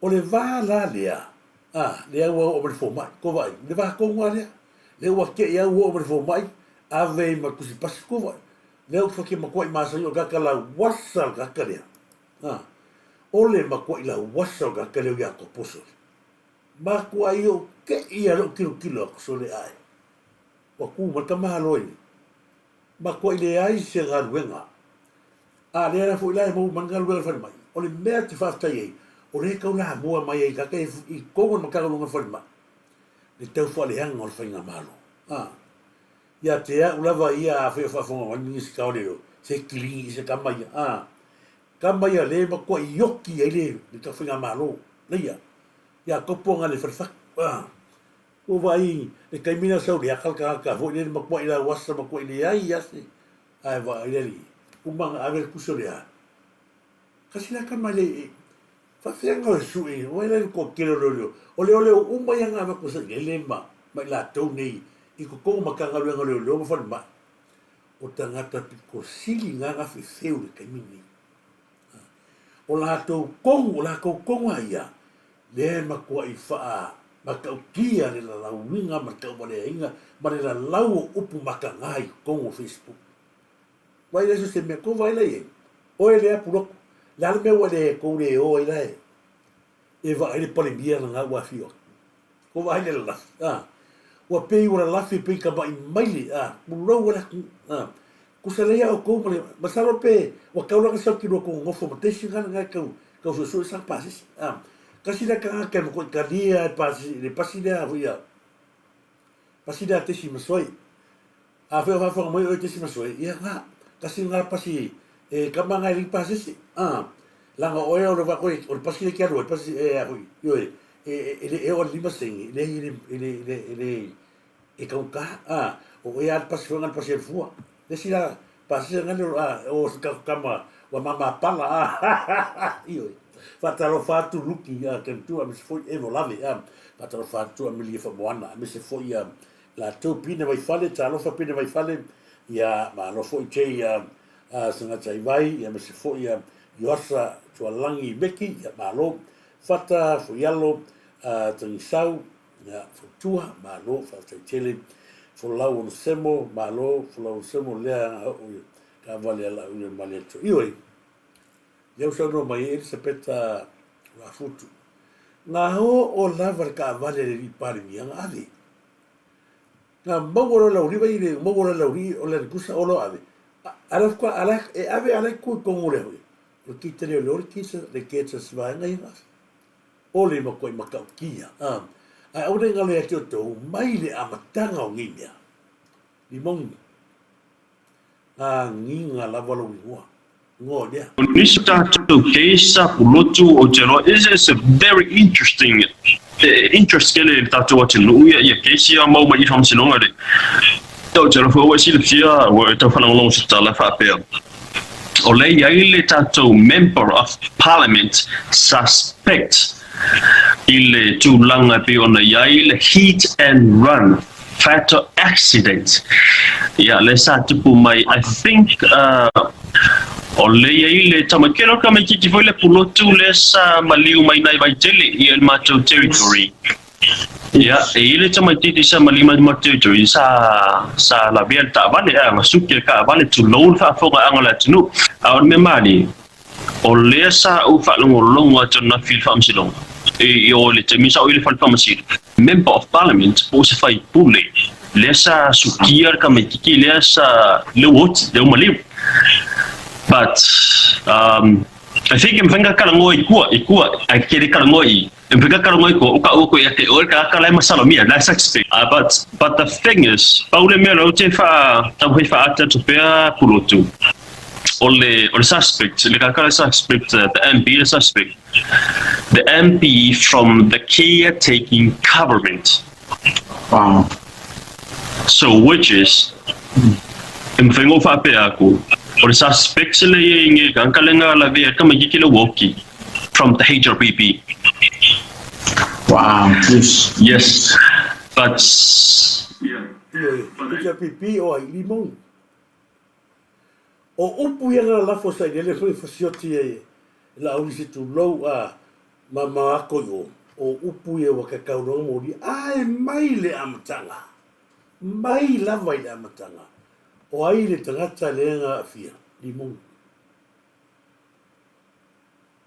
o le va la le o me fo mai ko va le va ko wa le wa ke ia wo over fo mai ave ma kusi pasku le o fo ke ma ko ma sa yo ga kala wasa ga kale ole ma ko ila wasa ga kale ya ko poso ma ko ayo ke ia lo kilo so le ai wa ku ma ka ma loi ma ko ile ai se ga wenga le era fo ila mo mangal wel fa mai ole me te fa ta ye ole ka una mo mai ai ga ke i ko ma ka lo fa mai le tau fo le hang o whainga malo. Ia te ulava ia a whea whafonga wani si kaoreo, se kili se kamaya. Kamaya le ma kua ioki ai le ka whainga malo. Leia, ia koponga le whariwhak. O vai, le kaimina sau le akal ka haka, ho le ma kua ila wasa ma kua ile ai ase. Ai wa ile li, umanga aver kuso le a. Kasi la kamale fa fenga su e o ele ko kilo lo ole umba yang ava ko sa ele ma la to nei i ko makanga lo ma fa ma o tangata ko sili nga ga fe feu le kamini o la kongo ia le makua I faa makaukia le la lauinga makaumaleinga ma le la lau upu makangai kongo Facebook vai le se me ko vai le o ele apuro la me o le ko le o ele e va ele pole bia na wa fio ko vai le la wa pe ora la fi pe ka mai mai pulo ora ku se le o ko ma salo pe wa ka ora sa ki ro ko ngofo ma te singa nga ka so sa pasis kasi da ka ko ka dia pasi le pasi da ia pasi da te si masoi a fe va fo mo te si masoi ia nga kasi nga pasi ka manga ri pasi langa o le va ko o pasi le kero pasi yo e o lima sing e ka o ia pasi nga pasi fu le si la pasi nga o ka kama wa mama pala yo fatalo fatu luki ken tu am foi evo lave fatalo fatu am li fa moana me se foi la to pina vai fale talo fa pina vai fale ia ma no foi che sanga chai vai ia me se foi yosa tualangi beki ia ma lo fata foi yalo tanisau ia futua ma lo fa chele fo lau no semo ma lo fo lau semo le ka vale la una maleto ioi eu sou no mai se peta la futu na o lava ka vale li pari mi ave na mogoro la uriba ile mogoro la uri o la kusa o lo ave ala kwa ala e ave ala ku ko ngore ho o ki te le lor ki se le ke se va ngai na o le mo ko ma ka kia a o le ngale te to mai le amatanga o ngimia limong nginga la valo ngwa Nista to keisa pulotu o jelo is a very interesting interest kele tatu wa tinu ya keisia mau mai fam sinonga de to jelo fo wa silfia wa to fana long stala fa pe o le ILE tatu member of parliament suspect ile tulanga pe ona ILE hit and run fatal accident let's start to my I think o le ILE tamakelo kama kiki foi le pulotu le sa maliu mai nai vai tele I el macho territory ile tamatiti sa maliu mai macho territory sa la biel ta vale masuki ka vale tu loul fa fo anga la tunu a me mali o le sa u fa longo na fil fam silong o le temi sa o le fa fam sil member of parliament o se fai pule le sa sukiar kama kiki le sa le wot le maliu. But I think mfenga kalango ikua akiri kalango mfenga kalango iko uka yake orka kala masalo mia la suspect but the thing is paule melo te fa tabu fa ata to pea pulotu ole suspect le kala suspect the MP suspect the MP from the caretaking government. Wow. So which is mfenga fa pea ko or suspects laying kankalenga la via kama yikilo woki from the HRPP. Wow, yes. But HRPP o limon o upu yanga la fosa ile foi fasioti la ulisi tu low mama ko yo o upu ye wa kakau no mori ai mai le amatanga mai la vai le amatanga o ai le tangata lenga fia limon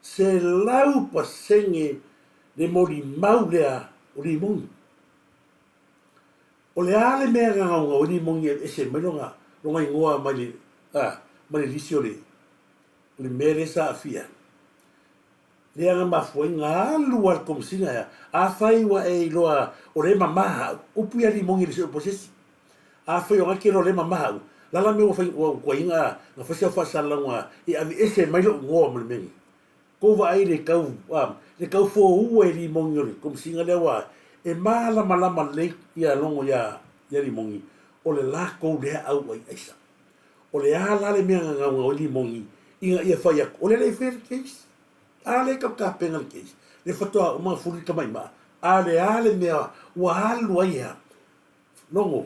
se lau pasenge le mori maulea o limon o le ale mea nganga o limon e se melonga longa ingoa mai lisio le mere sa fia le anga mafua inga luar komsinga ya a fai wa e loa o le mamaha upu ya limon i le se posesi a fai o ngake lo le mamaha lala me o fai o inga na fasi fa salanga e avi ese mai lo ngo mo mengi ko va ai le kau fo u e limon yori komsinga le wa e mala le ya longo ya limon o le la ko le au ai aisa o le ala le mea nga o limon inga ia fai o le fair case ale ka penal case le fatoa o ma furi ka mai ma ale mea wa halu ai ya longo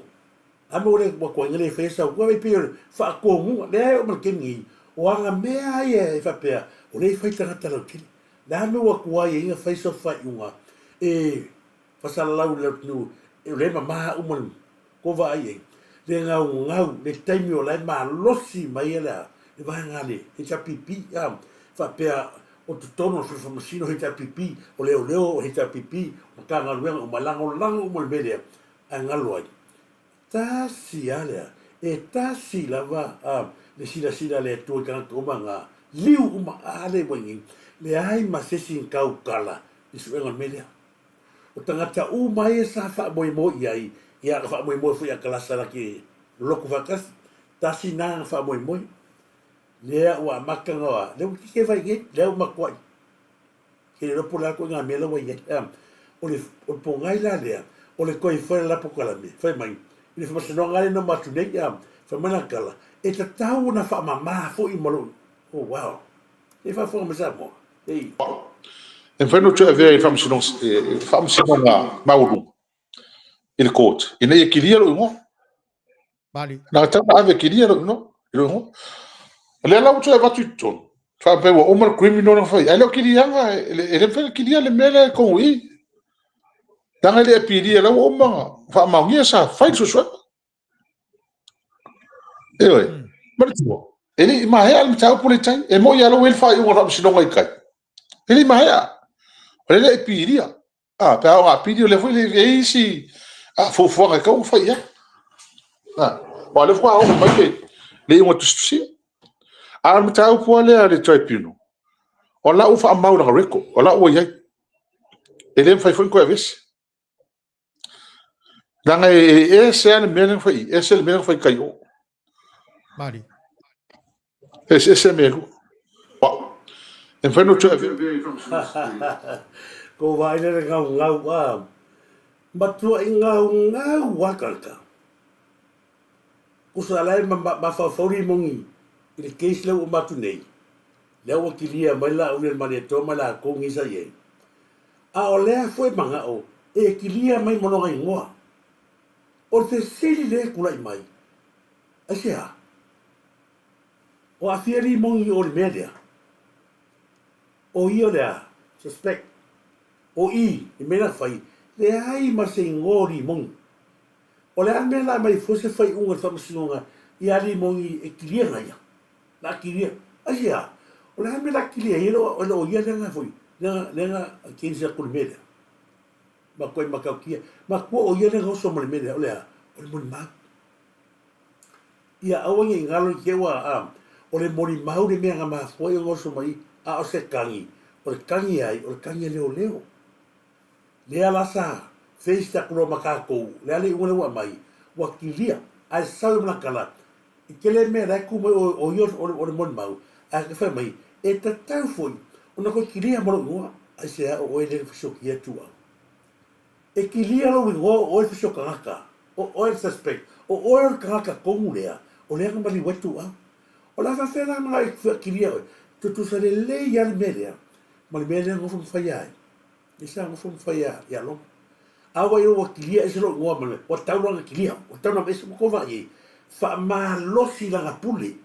amo le wa ko ngale fesa wa be pe fa ko mu le o mal kemi o anga mea ia e whapea, o rei whai tangata lau tini. Nā me wa kua ia inga whai so whai unga, e whasala lau lau tinu, e le ma maha umanu, ko wa ai e, le ngau, le taimi o lai maa losi mai e lea, e vai ngane, he ta pipi, whapea, o tu tono fi famasino he ta pipi, o leo he ta pipi, o ka ngaluenga, o malango o melea, a ngalo ai. Tasi alea, e tasi lava, le sila le tue kanga toma ngā, liu uma ale wangi, le ai masesi kau kala, i suenga melea. O tangata mai e sa wha moi ai, ia ka wha moi fui a kalasa la ki loko wakas, tasi nā wha moi. Lea ua makanga wa, leo ki ke vai ge, leo makwai. Ke ropo la ko ngā mela wa ye, o le pongai la lea, o le koi whae lapo kalame, whae mai. I le whamasino ngare no matu nei, whae manakala, e ta tau na wha mamā fo i maro. Oh, wow. E wha wha masa mo. Hey. E whae no tua vea i whamasino ngā mauru. I le court. I nei e kiria lo ingo. Mali. Nā tama ave kiria lo ingo. Le lau tua e watu i tonu. Wha pewa omar criminal na whai. Ai leo kirianga, e le whae kiria le mele kongu i. Tanga le e piria lau omanga. Wha maungia sa whai susua. Ewe, marituo. Ele mahea al mitau pole tai. E mo ia lau el whai unga ramu sinonga i kai. Ele mahea. Ole le e piria. Pe au ngā piria le whai le eisi. Fufuanga kau whai ia. Wa le whai au mai ke. Le unga tustusia. Al mitau pua le le tribunal. O la ufa amau na reko. O la ua iai. Ele mwhai whai koe vesi. Nanga e se ane mene whai. E se le mene whai kai o. Mali. E se mene. Wa. E whai no tua e Ko vai le ngau, matua i ngau wakalka. Kusa alai ma whawhauri mongi, i le keisi lau o matu nei. Leo o kilia mai la ule mani e toma la kongi sa ye. A o lea fwe manga o, e kilia mai mononga i ngoa. O te sili le kula i mai. A sea. O a fieri mongi o le media. O i o lea, suspect. O i mena whai, le ai ma se ngori mongi. O le ame la mai fose whai unga whamasinonga, i ali mongi e kilia ngai. La kilia. Asia, o le ame la kilia, i o ia lenga fwoi, lenga kensia kule media. Ma koe makau kia, ma kua o ia lenga oso mole media, o le moni mau. Ia awangi i ngalo i kewa, o le moni mau le mea ngā maa fwoi o oso mai, a o se kangi, o le kangi ai, o le kangi leo. Lea lasa, feista kulo makakou, lea le unga lewa mai, wa kilia, ai sau mna kala, i kele mea reku mai o ios o le moni mau, a ke whai mai, e ta tau foi, o na koe kilia maro ngua, ai se a o oe le fisoki e tua. E kilia lo ngua o oe fisoka ngaka, o oe suspect, o oe kangaka kongu lea, o lea ngamali wetu a. O la whawhera mga i kilia oe, tutusa le lei ali melea, mali melea ngofu mwhai ai. Isa ngofu mwhai ai, ia long. Awa i o kilia e se lo ngua mane, o tauranga kilia, o tauranga ese mokova i, wha maa losi langa pule.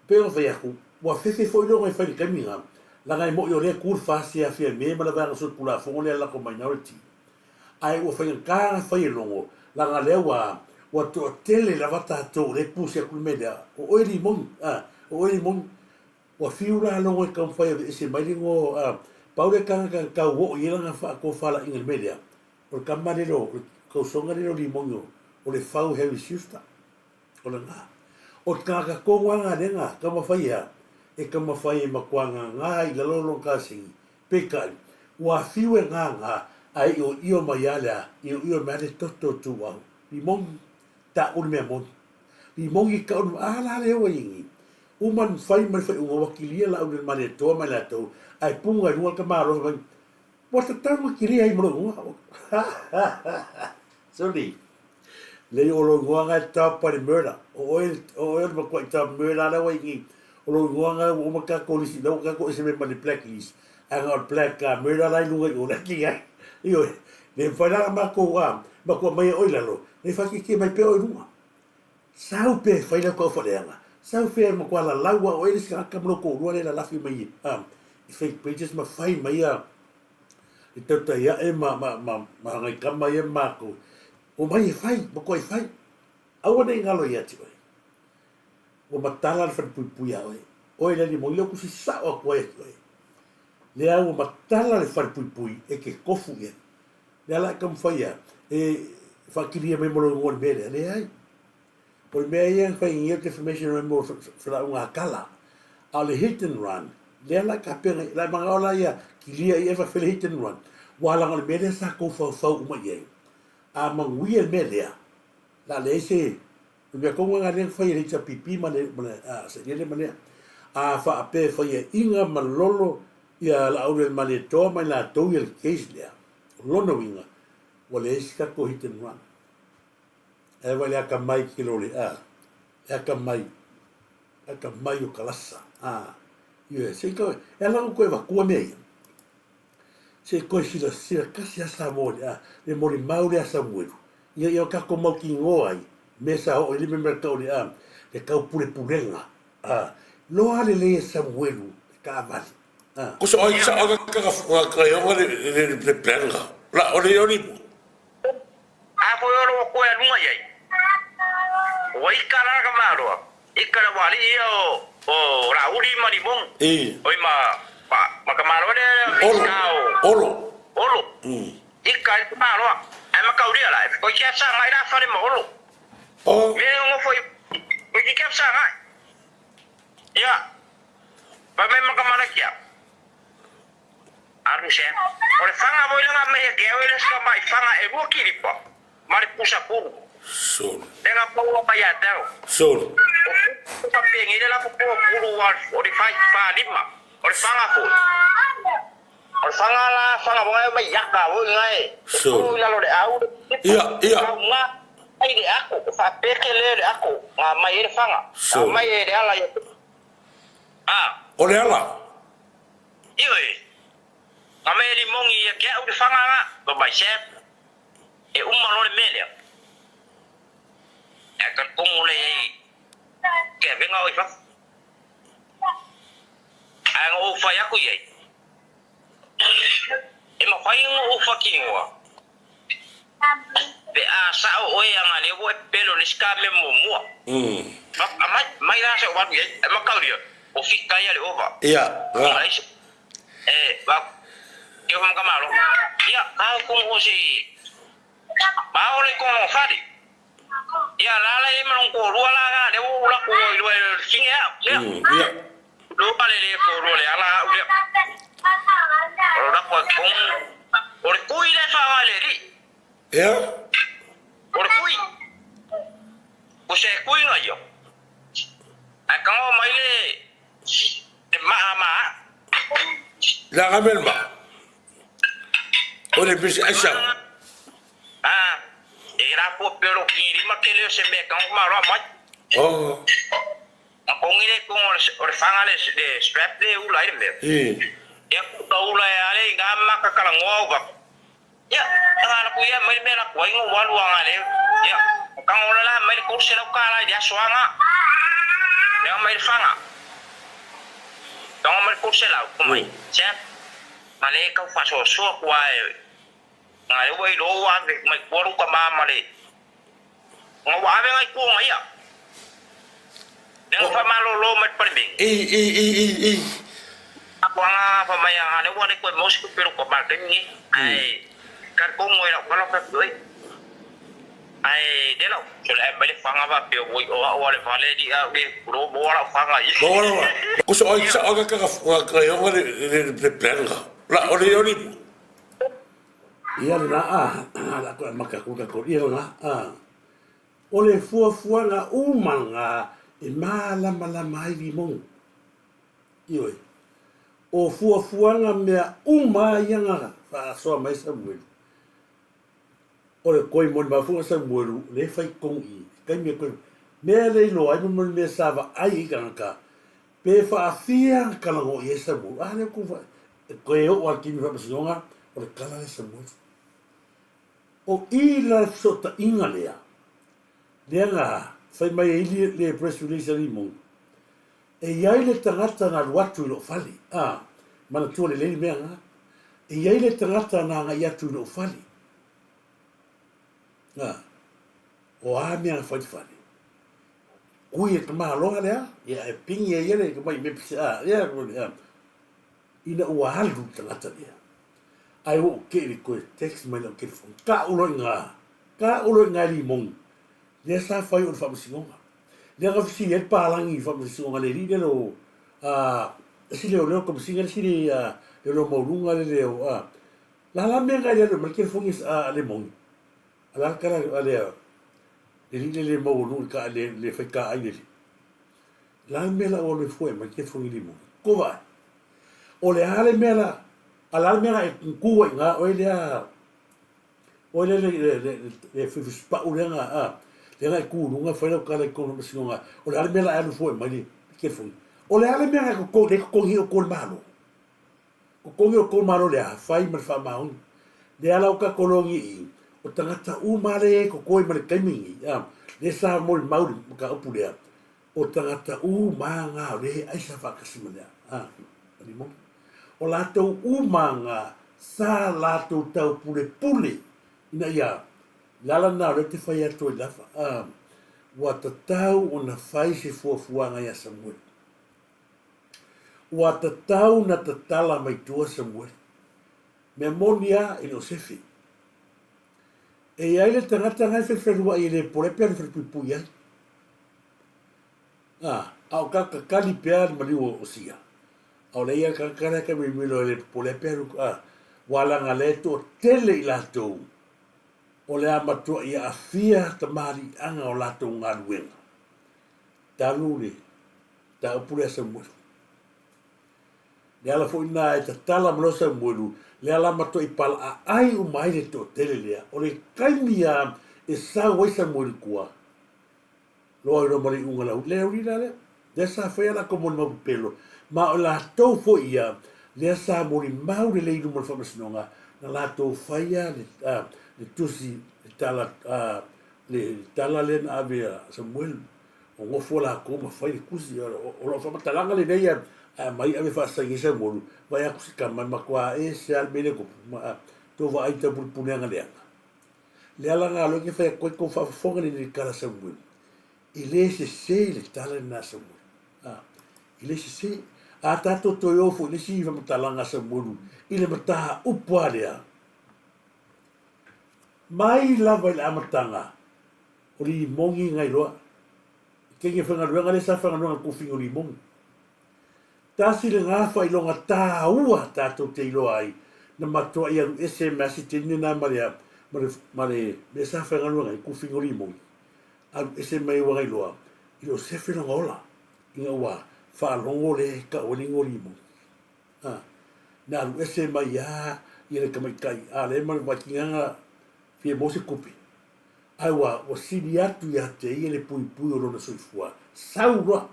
Pero whai aku, wa fefe foi longa i whai kami ngā, langa i mo i o lea kur whasi a whia me mana vanga sot pula fongo lea lako minority. Ai o whai ngā whai longo, langa lea wa to tele la vata to le pusi a kulmedea, o oeri mongi, wa fiura longo i kam whai e se mailingo, paure kanga kau wo i langa wha ko whala inga media. O le kama lero, kau songa lero li mongo, o le whau hewi siusta. O le ngā. O te kanga kongwanga renga, kama whai ea, e kama whai e makuanga ngā i lalolo kāsingi, pekai, wa fiu e ngā, ai o io mai alea, io mare toto tu au. Li mongi, ta uri mea mongi. Li mongi ka unu, ala leo ingi. Uman whai mai whai unga wakilia la unu mane toa mai la tau, ai punga runga ka maro mai. Wata tamu kiria ai maro unga. Sorry. Lei o lo ngai tau pari murder. O oil ma kwa tau murder la waingi. O lo ngai o maka kolisi, la ka ko ese me mani blacklist. Anga o black murder la lunga o la ki ai. Io, le whainanga mako mai oilalo. Ne whaki ke mai pe o runga. Sau pe whaina kua whareanga. Sau fea ma kwa la laua o ele ska ka mlo ko rua le la lafi mai. I fake pages ma fai mai I tauta ia e ma ngai kama ia ma ko. O mai e fai, ma ko e fai. Aua nei ngalo ia ti oi. O matala le fai pui a oi. O ele li mo ilo kusi sa o kwa e oi. Le au matala le fai pui e ke kofu ia. Le ala kam fai ia. E fakiria me mo lo ngol bele. Le ai. Por mea ia fai ingia ke information me mo fila unga kala. A le hit and run. Le ala ka pena. La manga ola ia. Kilia ia fa fila hit and run. Wala ngale mele sa ko fau uma ia. A mangui e melea. La le se. Mea konga ngā rea whai reita pipi ma le se nere manea. A wha ape whai inga malolo ia la aure ma le toa mai la tau ia le case lea. Lono inga. Wa le esi kako hit and run. E wale aka mai kilo le E aka mai. Aka mai o kalasa. Ia se koe. E lango koe wakua mea ia. Se koe sila kasi asa mo le mori maure asa mueru. Ia kako mau ki ngoa ai. Mesa ho ele me merkau le kau purenga loa le Samuelu ka vali ko so ai sa aga ka yo le prenga la o le oni a ko yo ko ya nunga yai o ikara ka maro ikara wali o rauli mari bon oi ma ka maro le olo ikara maro ai ma ka uri ala ko ya sa mai la fare mo olo Mira ngo foi o que quer saber? Ya. Ba me makamana kia. Aruse. Ore fanga boila me ke ele ska mai fanga e bo kiripa. Mari pusa puru. Sol. Denga pulu pa ya tao. Sol. Pa pengi de la puru war ore fa lima. Ore fanga fu. Ore fanga la fanga bo mai yakka bo ngai. Sol. La lo de au. Ia. Ai de aku fa pekele aku mai ele fanga mai ele ala ole ala iwe mai ele mongi ya ke u fanga ba mai chef e umma lo mele e kan komule ke venga oi fa ang o fa ya ku ye e ma fa o fa kinwa pe a sa o e anga le wo pelo le ska me mo mo mai la se wa ye ma ka ri o fi ka ya le ova ia ba yo ma ka malo ya ka ko o si ba o le ko mo fa di ya la la e ma ko ru la ga le wo la ko lo sin ya ia lo pa le ko ro le ala o la ko o le ku ile fa va le ri ia Por kui. Use kui no yo. Akang o mai le ma. la gamel ma ole bis aisa Era po pero kiri ma kele se me kang ma ra mai. Ko ngire ko o fanga le strap le u lai me. Ya ku u lai ale ngama ka kala ngoga. Ya, ana ku ya mai mera ko ingo walu ngale. Ya, kang ola la mai ko se la kala ya soanga. Ya mai fanga. Kang mai ko se la ko mai. Che. Male ka fa so kwa ngai wei lo wa mai ko ru ka ma male. Ngo wa be ngai ko ngai ya. Nang fa ma lo mai per bing. Ako nga pa mai ngale wa ko mo se ko pero ko ba ni. Ai kan ko ngoi la kalau ka doi ai de lo so la bale fanga ba pe o le vale di a be ro bo la fanga i bo la ko so ai sa aga ka yo le prenga la ole oni ia la la ko maka ko ia na ole fua nga umanga e mala mai vi mon ioi o fua nga mea yanga fa so mai sa buelu ole koi mon ba fu sa buelu le fai kong i kai me ko me le lo ai mo me sa va ai ka pe fa afia kala go ye sa bu ale ku fa ko e o aki mi fa songa o kala le sa bu o i la sota inga lea nga fai mai le press release ali mo e iai le tangata na luatu I lo fali. Mana tua le leni mea ngā. E iai le tangata na ngai atu I lo fali. O a mea whai fali. Kui e kama aloha lea, ia e pingi e iere, ka mai me pisa, ina ua halu tangata lea. Ai o ke koe text mai na ke phone. Ka ulo ngā li mong. Lea sa whai o le whamasingonga. Lea ka fisi e pālangi whamasingonga le ride lo, si leo leo kamasinga si le lo maurunga le leo, la mea ngai leo, ma ke phone le mong. Ala kara lea, le ride le maurunga ka le whai ka ai le. La mea la o le fue, ma ke phone le mong. Ko vai. O le hale mea la, ala mea e kua ngā oe lea, oe le whiwhispa u lea ngā, lea ngā e kūrunga whairau ka lai kono masingonga, o le hale mea la alu fue mai ni, ke fungi. O le hale mea ngā kokongi o kōle mahalo. Kokongi o kōle mahalo lea, whai mara wha maungi. Lea lau ka kolongi I, o tangata u mare ko koe mare kaimingi, le sa mori mauri ka upu lea, o tangata u maa ngā le aisa whakasima lea, ani mo. O lātou umanga sa lātou tau pule ina ia lala nā re te whai ato I lafa wa ta tau o na whai se fuafuanga ia Samuel wa ta tau na ta tala mai tua Samuel me monia I no sefi e ai le tangata ngai whewherua I le porepe ane whewhipui ai au kaka kali pea maliu o sia au leia kakara ka mimilo le pole peru wala ngaleto tele I latou o le amatua I afia tamari anga o latou ngaruenga taluri ta upule Samuel le ala fo ina e tatala mlo Samuelu le ala matua I pala ai umai le to tele lea o le kaimia e sa wai Samuel kua loa ino mari unga lau le urina le sa whea la komo ni mapupelo ma o la tau fo ia le sa mori mau le leiru mo whamasinonga na la tau whaia le tusi le tala le na avea Samuel o ngofo la koma whai le kusi o la whamatalanga le neia mai ave whasangi Samuel vai a kusi kama makua se almene ko tō wa aita pulpuneanga leanga le ala ngā loki whai koe ko whafonga ni kara Samuel I le se le tala na Samuel I le se a tato to yo fo le si va matalanga Samuel I le mata upua lea mai lava I amatanga o li mongi ngai roa kenge whangaruanga le sa whangaruanga kufingo li mongi tasi le ngāwha I longa tā ua tato te iloa ai na matua I aru SMS I tene nā mare me sa whangaruanga I kufingo li mongi aru SMS wa ngai loa I lo sefe longa ola inga ua whaalongo le ka olingo li mongi na aru SMA ia I le kamaikai le mara wakinganga fie mose kupi ai wa siri atu ia te I le pui o rona soifua saura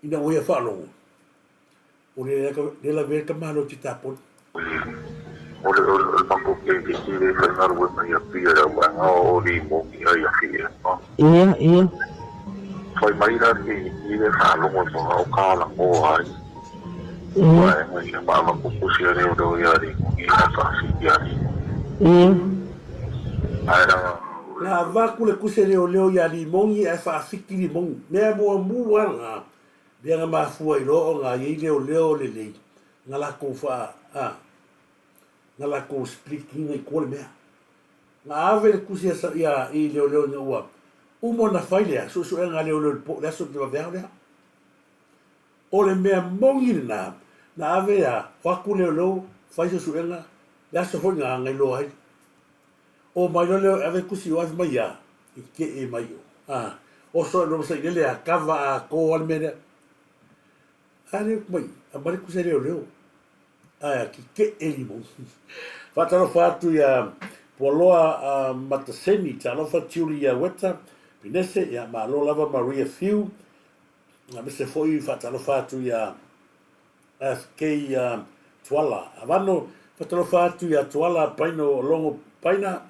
ina wea whaalongo o le la vea ka malo ti tapon o le mambo ke si le whangaru e mai a pia ra wanga o li mongi ai a fia Ia whai mai ra I le whaalongo o kāla o ai wai mai a maa kukusi a reo iari mongi a kasi iari ai ra la vaku le kuse leo ia li mongi e whaafiki li mongi mea mua ngā Bia ngā mafua I loo ngā iei leo le lei. Ngā lako wha, ngā lako splikinga I kore mea. Ngā awe le kusia sa ia I leo ngā ua. Umo na whai lea, so e ngā leo po, lea so te wawea lea. O le mea mongi le nā, na awe a, waku leo, whai so e ngā, lea so hoi ngā ngai loa hai. O mai leo awe kusi o awe mai a, I ke e mai o. O so e sa I lea, kawa a ko al mea. Ale mai, a mare kusa leo. Ki ke eli mo. Whataro whātu ia poloa mataseni, talo whatiuri ia weta, pinese ia malo lava Maria Fiu, nga mese foi whataro whātu ia FK tuala. Avano whataro whātu ia tuala paino longo paina,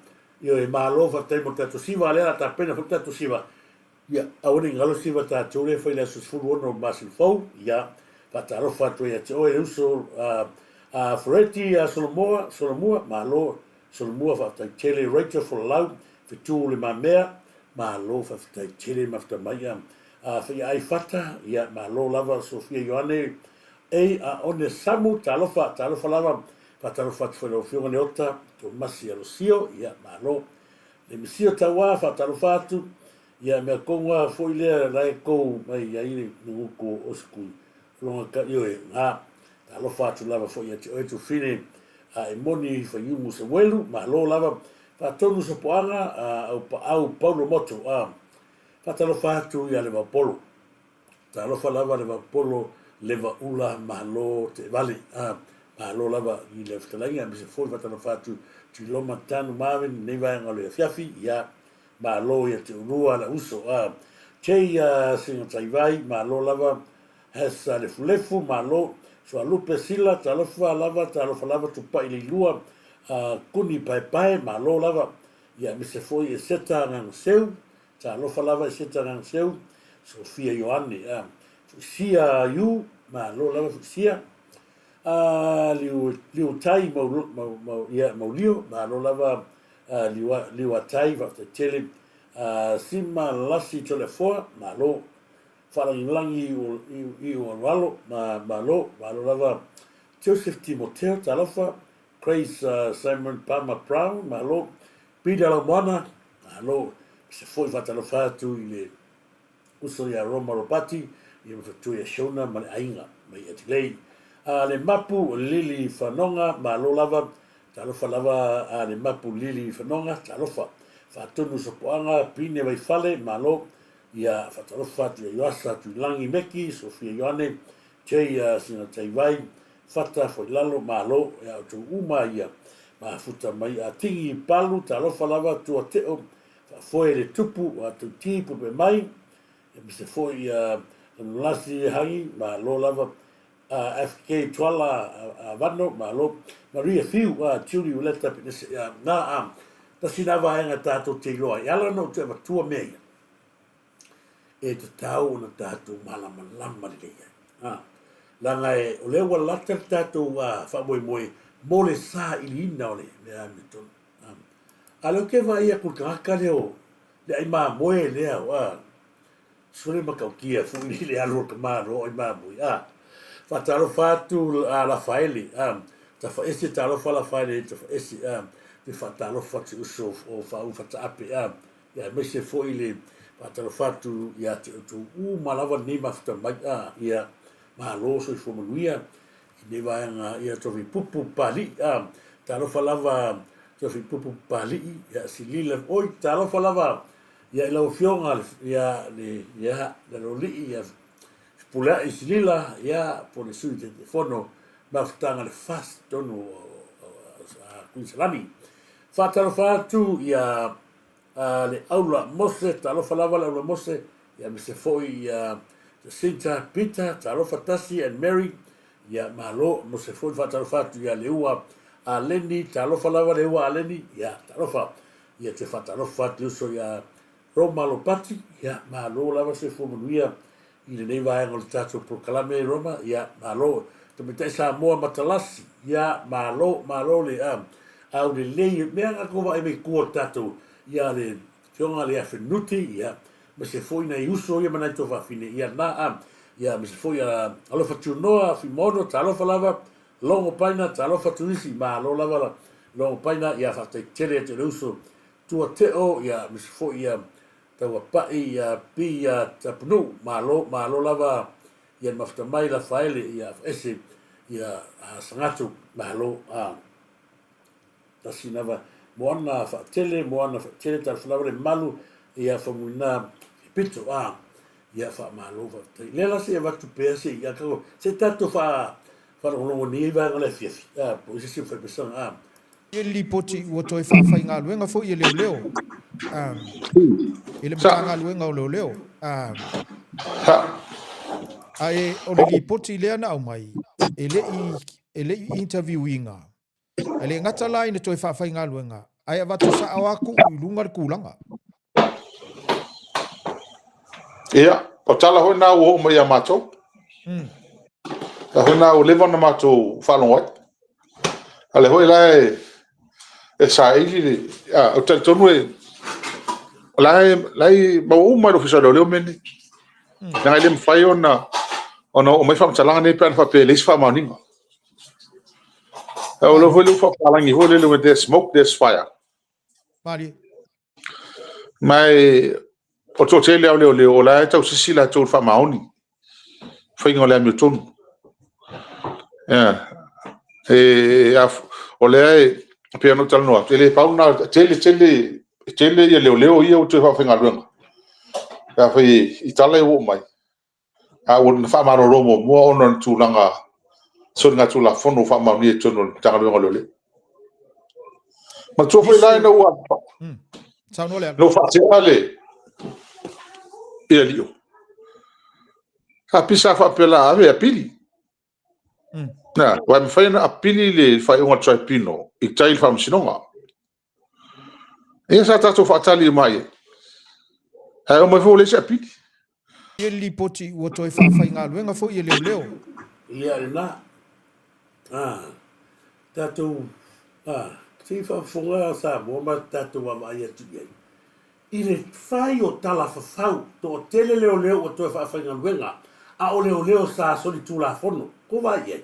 io e malo whatai mo tatu siva, alera ta pena whakatatu siva. ia aone ngalo siva tatou le fai le susfulu ono masilifou ia faatalofa atu ia te oe uso Ferretti Solomua malo Solomua faataitele Rachel Folalau fetu le mamea malo faataitele mafatamai fai ai fata ia malo lava Sofia Ioane one samu talofa lava faatalofa atu failofioga le ota tomasi alosio ia malo le misio taua faatalofa atu ia mea konga foi lea lai kou mai ai nuku oskui longa ka ioe talofa atu lava foi ati oe tu fine e moni fa yumu se welu ma lo lava faatonu sa poanga au Paulo Moto faatalofa atu ia le vapolo talofa lava le vapolo le vaula ma lo te vale ma lo lava i le ftalanga mi se foi faatalofa atu ti loma tanu maven nei vaenga le fiafi ia ma lo ia te urua la uso chei singa taivai ma lo lava hesa le fulefu ma lo so lupe sila talofa lava tupai le lua kuni pai ma lo lava ia mi se foi e seta ngang seu talofa lava e seta ngang seu Sofia Ioane sia yu ma lo lava sia liu tai mau lio ma lo lava liu atai va te tele sima lasi telefoa ma lo falangi i o walo ma lo lava Joseph Timoteo talofa Grace Simon Palmer Brown ma lo Peter Lamwana ma lo se foi fatalofa tu ile uso ya Roma Robati i mfatu ya Shona ma ainga mai atilei le mapu Lili Fanonga ma lo lava talofa lava le mapu Lili Fanonga talofa fatonu sopoanga pine vai fale ma lo ia fatalofa tu yoasa tu langi meki Sofia Ioane chei sina taivai fata foi lalo ma lo ia tu uma ia ma futa mai tingi palu talofa lava tu ateo foi le tupu tu tipu pe mai mi se foi lasi hangi ma lo lava FK Twala Vano ma lo Maria Fiu Chuli Uleta ta sinava ainga tatou te loa ala no te matua mea e te tau na tatou malama leia langa e o lea walata tatou whamoe mo le sa ilina o le mea miton alo ke vai a kulkaka leo le ai maa moe lea sole makaukia fuili le alo kamaro o i maa moe fatalo fatu la faili ta fa ese talo fa la faili ta fa ese te fatalo fatu uso o fa u fata ape ya me se foi le fatalo fatu ya tu malava ni mafta mai ya ma lo so fo manuia ne vai nga ya to vi pupu pali talo fa lava to vi pupu pali ya silila oi talo fa lava ya lo fionga ya le lo li ya pula isilila ya por le sui de fono maftanga le fast tono kunsalani fatalo fatu ya le aula mose talo falava le aula mose ya mi se foi ya Sinta Peter talo fatasi and Mary ya malo mo se foi fatalo fatu ya le ua aleni talo falava le ua aleni ya talo fa ya te fatalo fatu so ya Roma Lopati ya malo lava se foi manuia i le nei vaenga le tatou prokalame Roma ia malo te mete Samoa matalasi ia malo le au le lei mea ngako wa eme kua tatou ia le fionga le awhenuti ia ma se foi na iuso ia manai to whawhine ia na ia ma se foi alofa tunoa fimono ta alofa lava longo paina ta alofa turisi malo lava longo paina ia whatai tere te reuso tua teo ia ma se foi ia taua pai pi tapunu malo lava ia mafta mai la faile ia ese ia sangatu malo tasinava moana fa tele tar flavore malu ia famuna pito ia fa malo va lela se va tu pese ia ko se tato fa lo ni va ngale fifi po se fa pesanga Ili poti ua toi whawhai ngā luenga fo i leo. Ile mta ngā luenga o leo. Ae o le li poti lea na au mai. Ele i interview inga. Ele ngata lai ne toi whawhai ngā luenga. Ae avatu sa au aku i lunga le kūlanga. Ia, o tala hoi nā ua mai a mātou. Ta hoi nā ua lewa na mātou whanoi. Ale hoi lai e sa ili o tali tonu lai mau umai lo fisa leo meni. Nanga ile mwhai o mai whamtalanga nei peana whape leisi whamauninga. O lo hoi lu whapalangi hoi lelu me there's smoke, there's fire. Mari. Mai o tō te leo o lai tau sisi la tō whamaoni. Whainga o lai mi o tonu. O lea pia no tala noa. Tele pauna, tele ia leo ia o te whawhenga luenga. Ka whai i tala e o mai. A o na whamaro romo mua ono na tūlanga so ngā tūla whono whamaoni e tonu tanga luenga lole. Ma tō whai lai na ua. No whateale ia lio. Ka pisa whapela ave a pili. Na, wa me fai na apili le fai unga traipino i tail fam sinonga. E sa tato fatali mai. Ha o mai fo le se apili. Ye li poti o toi fa fai ngā luenga fo ye leo. Ia le na. Tato ti fa fonga sa mo ma tato wa mai atu ye. I le fai o tala fa fau to tele leo o toi fa fai ngā luenga. A o leo sa soli tula fono. Ko vai ye.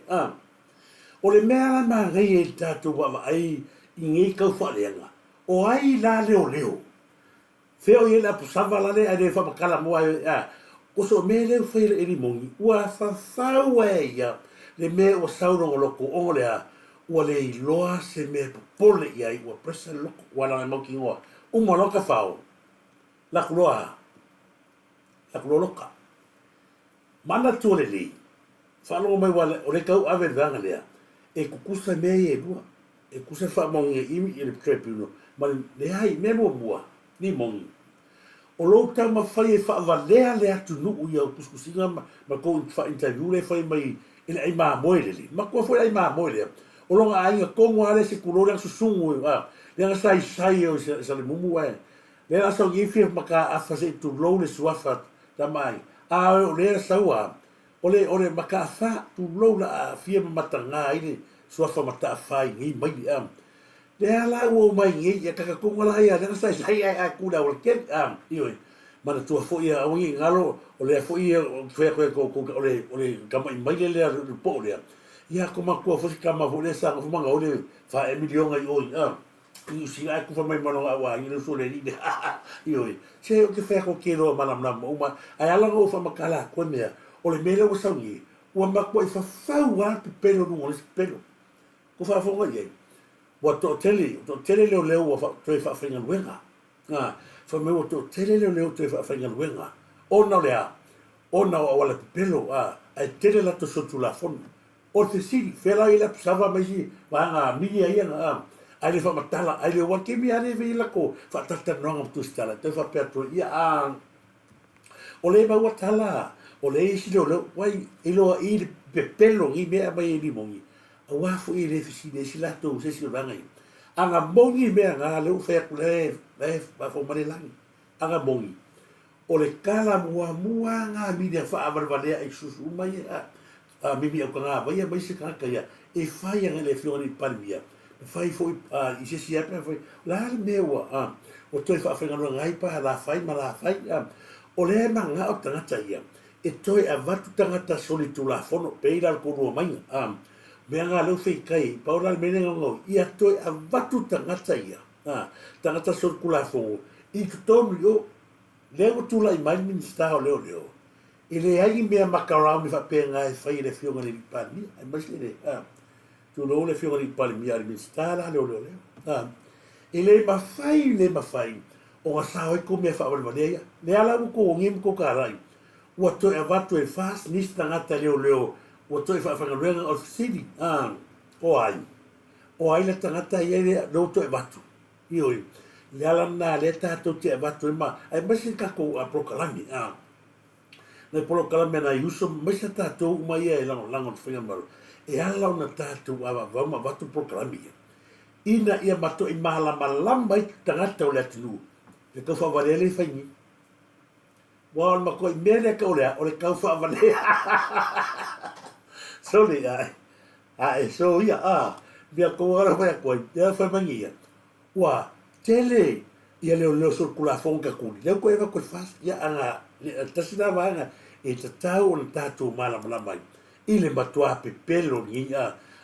O le mea ma ngai e tātou wa ai i ngei kau whareanga. O ai la leo. Feo i la pusava la le, ai le whamakala mua o so me leo whaile eri mongi. Ua whawhau e ia, le mea o saurongo loko ongo lea, ua le iloa se mea popole ia i ua presa loko, ua la mauki ngoa. Uma loka whao. Lakuloa loka. Mana tō le li. Whanongo mai wale, o le kau awe vanga lea. E kukusa mea e lua. E kusa whamongi e imi i le tribunal. Ma le hai, mea mua, ni mongi. O lou tau ma whai e whaawalea le atu nuu i au kuskusinga ma kou wha interview le whai mai i le ai maa moe le li. Ma kua whai ai maa moe le. O longa ainga kongo ale se kurore ang susungu e le anga sai o sa le mumu e. Le anga sau ngifia maka afa se tu lou le suafa tamai. O le saua. O le maka afa tu lou la fia matanga i le suafa mata afai ngi mai li am. Le ala o mai ngi ya kaka kongo la ia le anga sai ai kula o ken ioi. Mana tua fo ia o ngi ngalo o le fo ia o fe ko o le kama i mai le po le. Ia ko ma ko fo kama fo le sa fo manga o le fa emilionga i oi i si ai ku fa mai mano wa i le so le ni ioi. Se o ke fe ko ke ro mana uma ai ala go fa makala ko mea o le mele o sangi o ma ko i fa wa pelo no le pelo. Ko fa fo ngai. Wa to tele le o fa to fa finga wenga. Fa me o to tele le to fa finga wenga. Ona lea. Ona o wala pelo ai tele la to so tu la fon. O te si fela i la sava mai si va nga mini ai nga ai le fa matala ai le wa ke mi ale vi la ko fa tata no tu stala te fa petro ia o le ba wa tala o le si lo wai i lo i pe pelo i me mai ni mongi a wa fu i le si de si la to se si va ngai anga mongi me nga le u fe le ba fo mare lang anga mongi o le kala mua nga mi de fa avalvale ai susu mai mimi o kanga vai mai se kanga ia e fai nga le fiori palmia fai foi i se si ape foi la mewa o toi fa fenga no ngai pa la fai ma la fai o le manga o tangata ia e toi a vatu tangata soli tu la fono peira ko no mai me nga lo fei kai pa ora me ngo ia toi a vatu tangata ia tangata sol kula fo i to yo le o tu la mai min sta o leo ele ai me makarau mi fa penga e fai le fionga ni pani ai mas le tu lo le fionga ni pani mi ari mi stara le ele ma fai o nga sa oi ko me fa o le le ala ko ngim ko karai o to e vatu e fast ni sta ngata leo o to e fa ngalo o city o ai le tangata ia lo to e vatu ioi le ala na le tato te vatu ma ai mas ka ko a prokalami na polo kala mena yuso mesa tatou mai e lango whinga maru. E ala na tatou awa vama watu proklami. Ina ia mato i mahala malamba i tangata o le atinu. E kau whawarele whaingi. Wa ma ko mele ka ole ka fa vale. So le ai so ia bia ko ara fa ko ia fa mangia. Wa tele ia le sur kula fonga ku. Le ko eva ko fa ia anga tasina vanga e tau on tatu mala mala mai. Ile matua pe pelo ni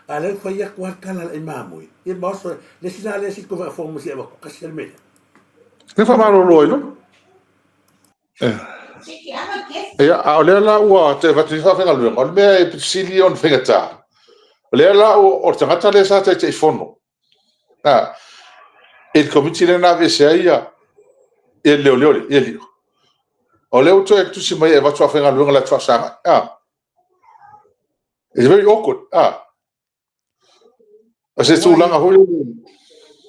ale fa ia ko kala e mamui. E moso le sina le si ko fa fo mo si eva ko kasel me. Le fa malo lo no. Ya, ole la ua te vati fa fenga lu. Ole me e silion fenga ta. Ole la o tangata le sa te fono. Ah, il comiti le nave se ia e le ele. Ole o to tu si mai e va fa fenga lu la fa sa. Ah. It's very awkward. Ah. Ase tu langa hoi.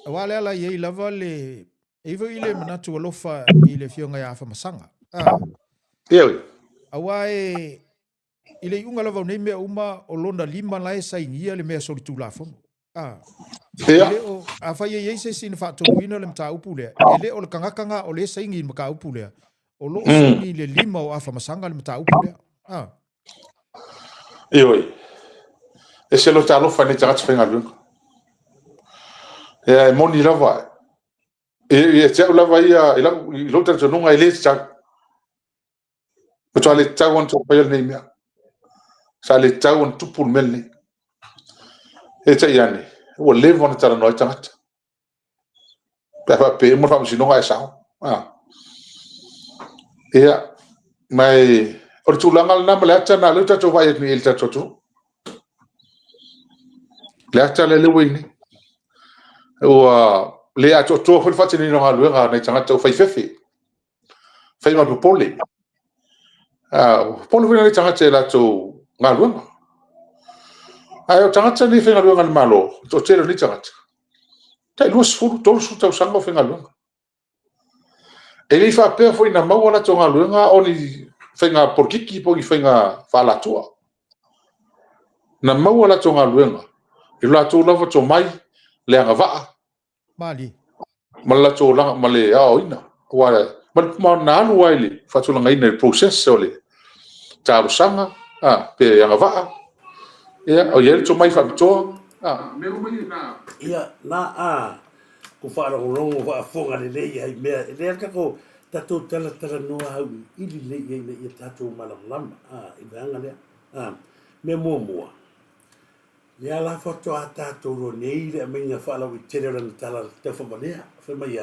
Wale ala ye lava le evo ile manatu alofa ile fionga ya afa masanga. Ie. Awae ile iunga lava nei mea uma o lona lima lae saingia le mea soli tulafono. Ele o afa ye se sin fa toluina le mta upu lea. Ele o le kangakanga o le saingi mka upu lea. O lo saingi le lima o afa masanga le mta upu lea. Ie. E se lo talo fa ni tanga tfenga lu. E moni lava. E te lava ia ila lo ta nunga ile tsa. Ko le tawon to pa nei mea. Sa le tawon tupul melni. E te yani. O le von tara no tanga. Pa pe mo fa sino ga sa. Ia mai o tu langal na le tsa na le ta to vai ni il ta to tu. Le tsa le wini. O le a to fo fa ni no ga lu ga nei tanga to fa fefe. Fa ma po pole. Polo vina tanga te la to ngaluanga. Ai o tanga te ni fenga luanga malo, to te ni tanga. Tai luas furu tolu su tau sanga fenga luanga. E li fa pe foi na mau na to ngaluanga oni fenga porkiki po fenga fa la tua. Na mau na to ngaluanga. I la to lava to mai le anga va. Mali. Mala to langa male ina. Wa ma na lu waili fa to langa ina process ole. Tau sanga pe anga va. Ia, o ia to mai fa to. Me o mai na. Ia na ko fa ro longo va fonga le ai me le ka ko tato tala no au ili le ia tato malam lama i vanga le me mo le ala foto a tato ro nei le menga fa la witere na tala te fa malea fa mai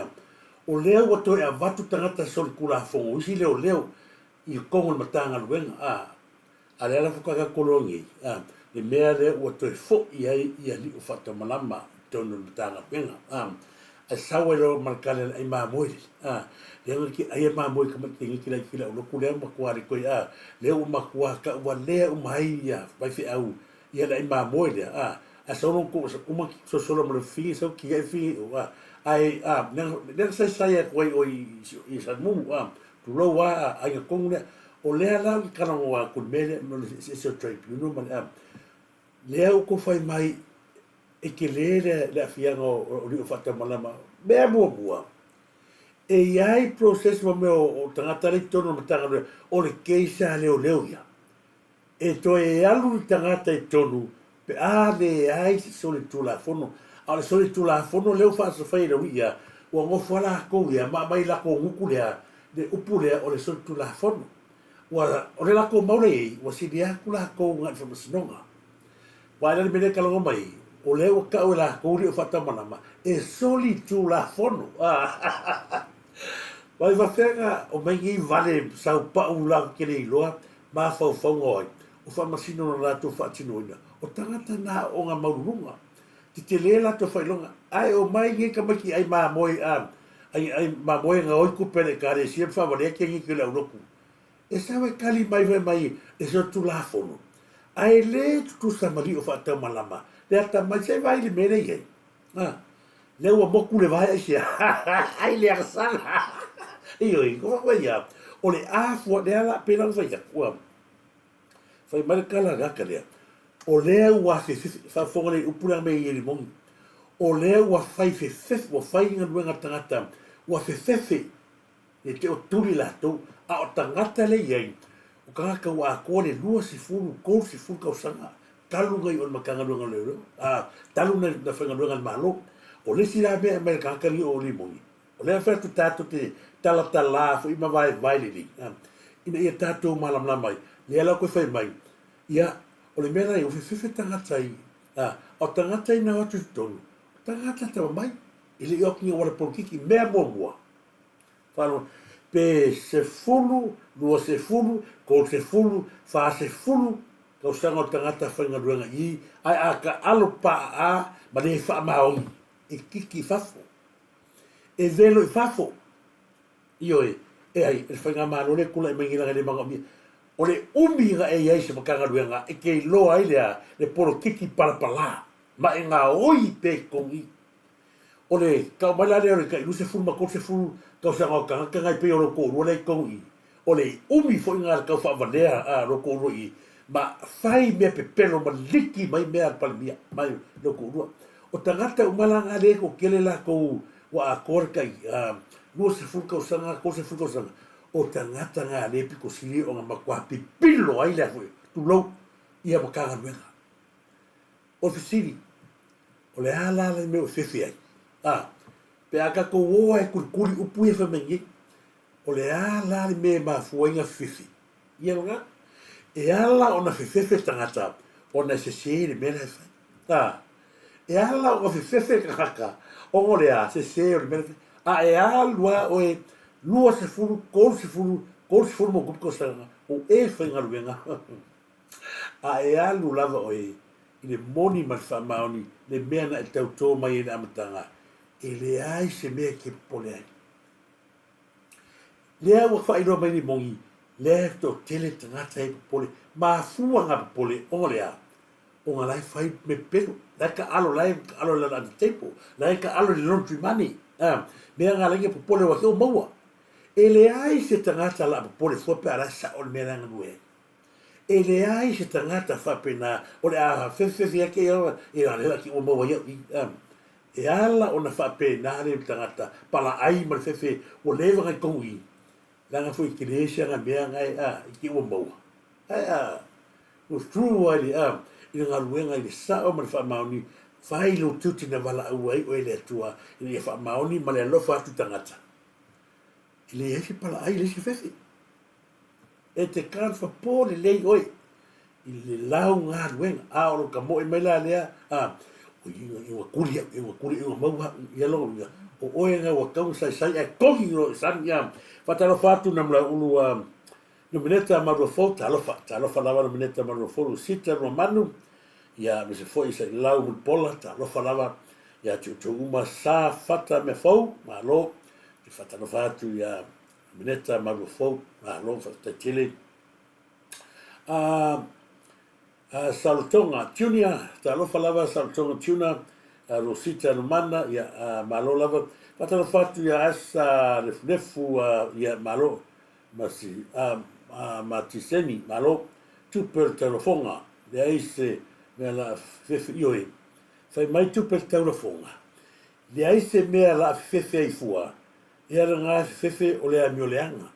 o leo o to e vatu tangata sol kula fongo isi leo i kongo matanga luenga ale ala fuka ka kolongi le mea le o to fo ia li o fata malama tono matanga penga a sawe lo markale ai ma moi le ki ai ma moi ka matingi ki la fila o ku le ma kwari ko le o ma kwa ka wa le o mai ia vai fi au ia la ma moi le a solo ko uma so solo mo fi so ki ai fi ai ne sai ko i sa mu tu lo wa ai ko ne o le ala ka no wa ku mele no se tribunal ma le o ko fai mai e ke le fianga o rio fata malama me bua e ai process mo o tangata le tono matanga o le keisa leo ia e to e alu tangata e tonu pe le ai so le tula fono ale so le tula fono leo fa so fai le ia o ngo fala ko ia mai la ko nguku le upule o le so tula fono o le la ko maure o si dia kula ko ngat fa masnonga wa le mele kalonga mai o leo ka o la ko ri o fata manama e soli tu la fono vai va fega o mai i vale sa pa u la ke le loa ma fa fa ngoi o fa masino na to fa tinoina o tangata na o nga maurunga ti le la to fa longa ai o mai nge ka maki ai ma moi ai ma moi nga oi ku pele ka re si fa vale ke ngi ke la roku e sa vai kali mai e so tu la fono ai le tu sa mari o fata malama le ata mai se vai le mere ye le o moku le vai sia ai le asala io ko va ya o le a fo le ala pela vai ya ko fai marca la gaka le o le wa se fa fo le upura me ye limon o le wa fai se wa fai nga luenga tangata wa se e te o tuli latou a o tagata le iai o kagaka ua akoa le 2 10 kausaga talu gai o le makagaluega leo a talu na faigaluega le malo o lesi la mea mai le kagaka li o limoni o lea fea tu tatou te talatala foʻi ma vaevae lelei ina ia tatou malamalama ai lea lau koe fai mai ia o le mea lai o fefefe tagata ai o tagata ina atu totonu tagata tamamai i le iokiga ua le polokiki mea muamua falo pe sefulu lua sefulu ko sefulu fa sefulu kausaga o tagata faigaluega i ae a ka alo pa'a ma lē fa'amaogi e kiki fafo e velo i fafo io e ai le faiga malo le kula e maigilaga le magaumia o le umi ga e ai se makagaluega e ke loa ai le polokiki palapala ma e gaoi pe kogi o le kaumala le o le kai luse fulu ma ko se fulu kausaga o kagaka gai pe o lo ko ua le kogi o le umi foʻi ga le kau fa'avalea a lo ko ua i ma fai mea pepelo ma liki mai mea palemia mai lo ko ua o tagata umalaga le ko kele lakou ua akoa le kai 2 kausaga ko se fulu kausaga o tagata ga le pikosili o ga makuā pipilo ai le afoe tulou ia makagaluega o le fesili o le ala le mea o fefe ai pe aka ko oa e kulikuli upu e whamenge o le ala le mea mafuainga fifi ia longa e ala o na fefefe tangata o na sese le mea le whai e ala o fefefe kakaka o ngore a sese o le mea a e alua o e lua se furu kol se furu mo kupo sanga o e whainga luenga a e alu lava o e i le moni ma le whamaoni le mea na e tauto mai e na amatanga e le ai se mea ke pole ai. Lea ua whaeroa mai ni mongi, lea to tele tangata e pole, ma fua ngā pole o lea, o ngā lai whai me pelo, lai ka alo la at the table, lai ka alo le laundry money, mea ngā lengi pole wa keo maua. E le ai se tangata la pole fua pe ara sa o le mea ranga nue. E le ai se tangata whapena, o le a whewhewhi ake e a lela ki o maua iau e ala ona whapena le tangata pala ai ma le whewhe o lewa ngai kongi langa fui ki lesia nga mea ngai i ki ua maua ai o true ai i ngā ruenga i le sao ma le whamaoni whai lo tuti na wala au ai o e le atua i le whamaoni ma le alofa atu tangata i le esi pala ai le si whewhe e te kan whapo le lei oi i le lau ngā ruenga a oro ka mo e mai la lea iwa kuri iwa maua yalo o oe nga wa kau sai e kohi no san ya fatalo fatu na mla ulu no mineta maru fo talo fa lava no mineta maru fo sita no manu ya me se foi sai lau mu pola talo fa lava ya tu uma sa fata me fo malo ti fatalo fatu ya mineta maru fo malo fa tele Saltonga Tunia, talofa lava Saltonga Tuna, Rosita Lumana, ya malo lava, patalo fatu ya asa refnefu ya malo, masi matiseni malo, tupel telefonga, le aise me la fefe ioe, fai mai tupel telefonga, le aise me la fefe ai fua, ia nga fefe o le amioleanga,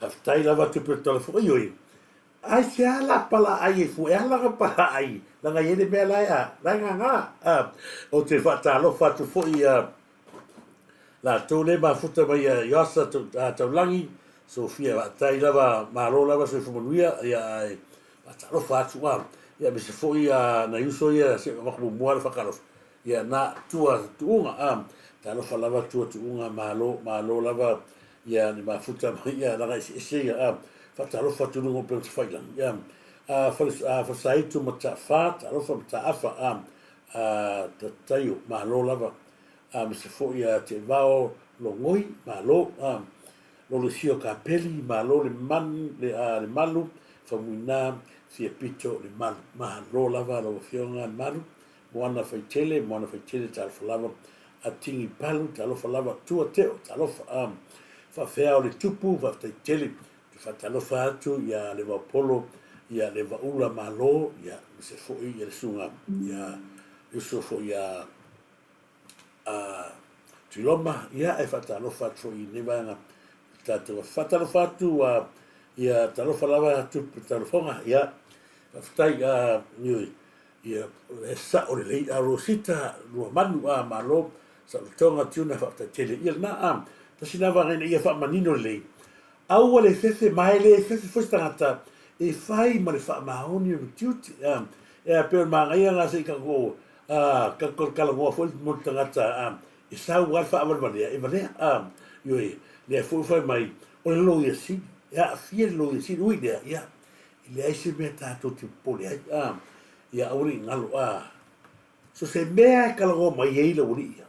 haftai lava tupel telefonga ioe, ai se ala pala ai fu e ala pala ai la nga yele me la ya la nga o te fatalo fatu fo ia la tole ba futa ba ia yosa to langi Sofia va tai lava malo lava se fu muia ia fatalo fatu wa ia me se fo ia na yuso ia se ma mo mo fa kalos ia na tua tuunga talo fa lava tua tuunga malo lava ia ni ma futa ba ia la ga se ia fatalo fatu no pe failan ya fa sai tu mata fat alo fa mata afa tayo malo lava me se fo ia te VAO lo ngoi malo lo sio kapeli malo le man le malu fa muina si pito le malo lava lo fionga malu moana fa tele tal fa lava atingi palu talo fa lava tu teo talo fa fea le tupu va tele fatalo fatu ya le vapolo ya le vaula malo ya se foi ya sunga ya isso foi ya Tiloma ia e whatalofa atu i nevanga tātou whatalofa atu ia talofa lava atu talofonga ia whtai ia e sa o le lei a rosita lua manu malo sa le tonga tiuna whakatele ia na tasina wangena ia whamanino le lei au le fefe mai le fefe fustangata e whai ma le whamahoni o tiuti e a peo mangaia ngā se i ka ko ka kalangoa fo mo tangata e sa ua whaamanawanea e vanea ioi le whai mai o le lo ia si ia fia lo ia si ui lea ia i le aise mea tātou te pole ai ia auri ngalo so se mea kalangoa mai e ila uri ia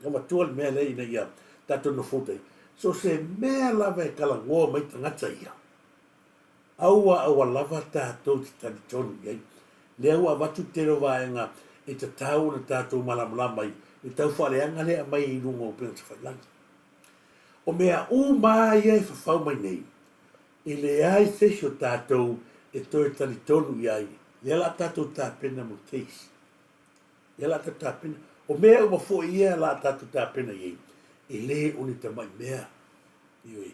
ia matua le mea le ina ia tātou no fotai so se mea lava e kalangoa mai tangata ia aua lava tātou te tani tonu iai lea ua watu tero vaenga e te tau na tātou malamulama i e tau whaaleanga lea mai i runga o pena te whailanga o mea mai ai whawhau mai nei e le ai sesio tātou e toi tani tonu iai lea la tātou tāpena mo teisi lea la tātou tāpena o mea ua fo ia la tātou tāpena iai e le o ni tamai mea ioi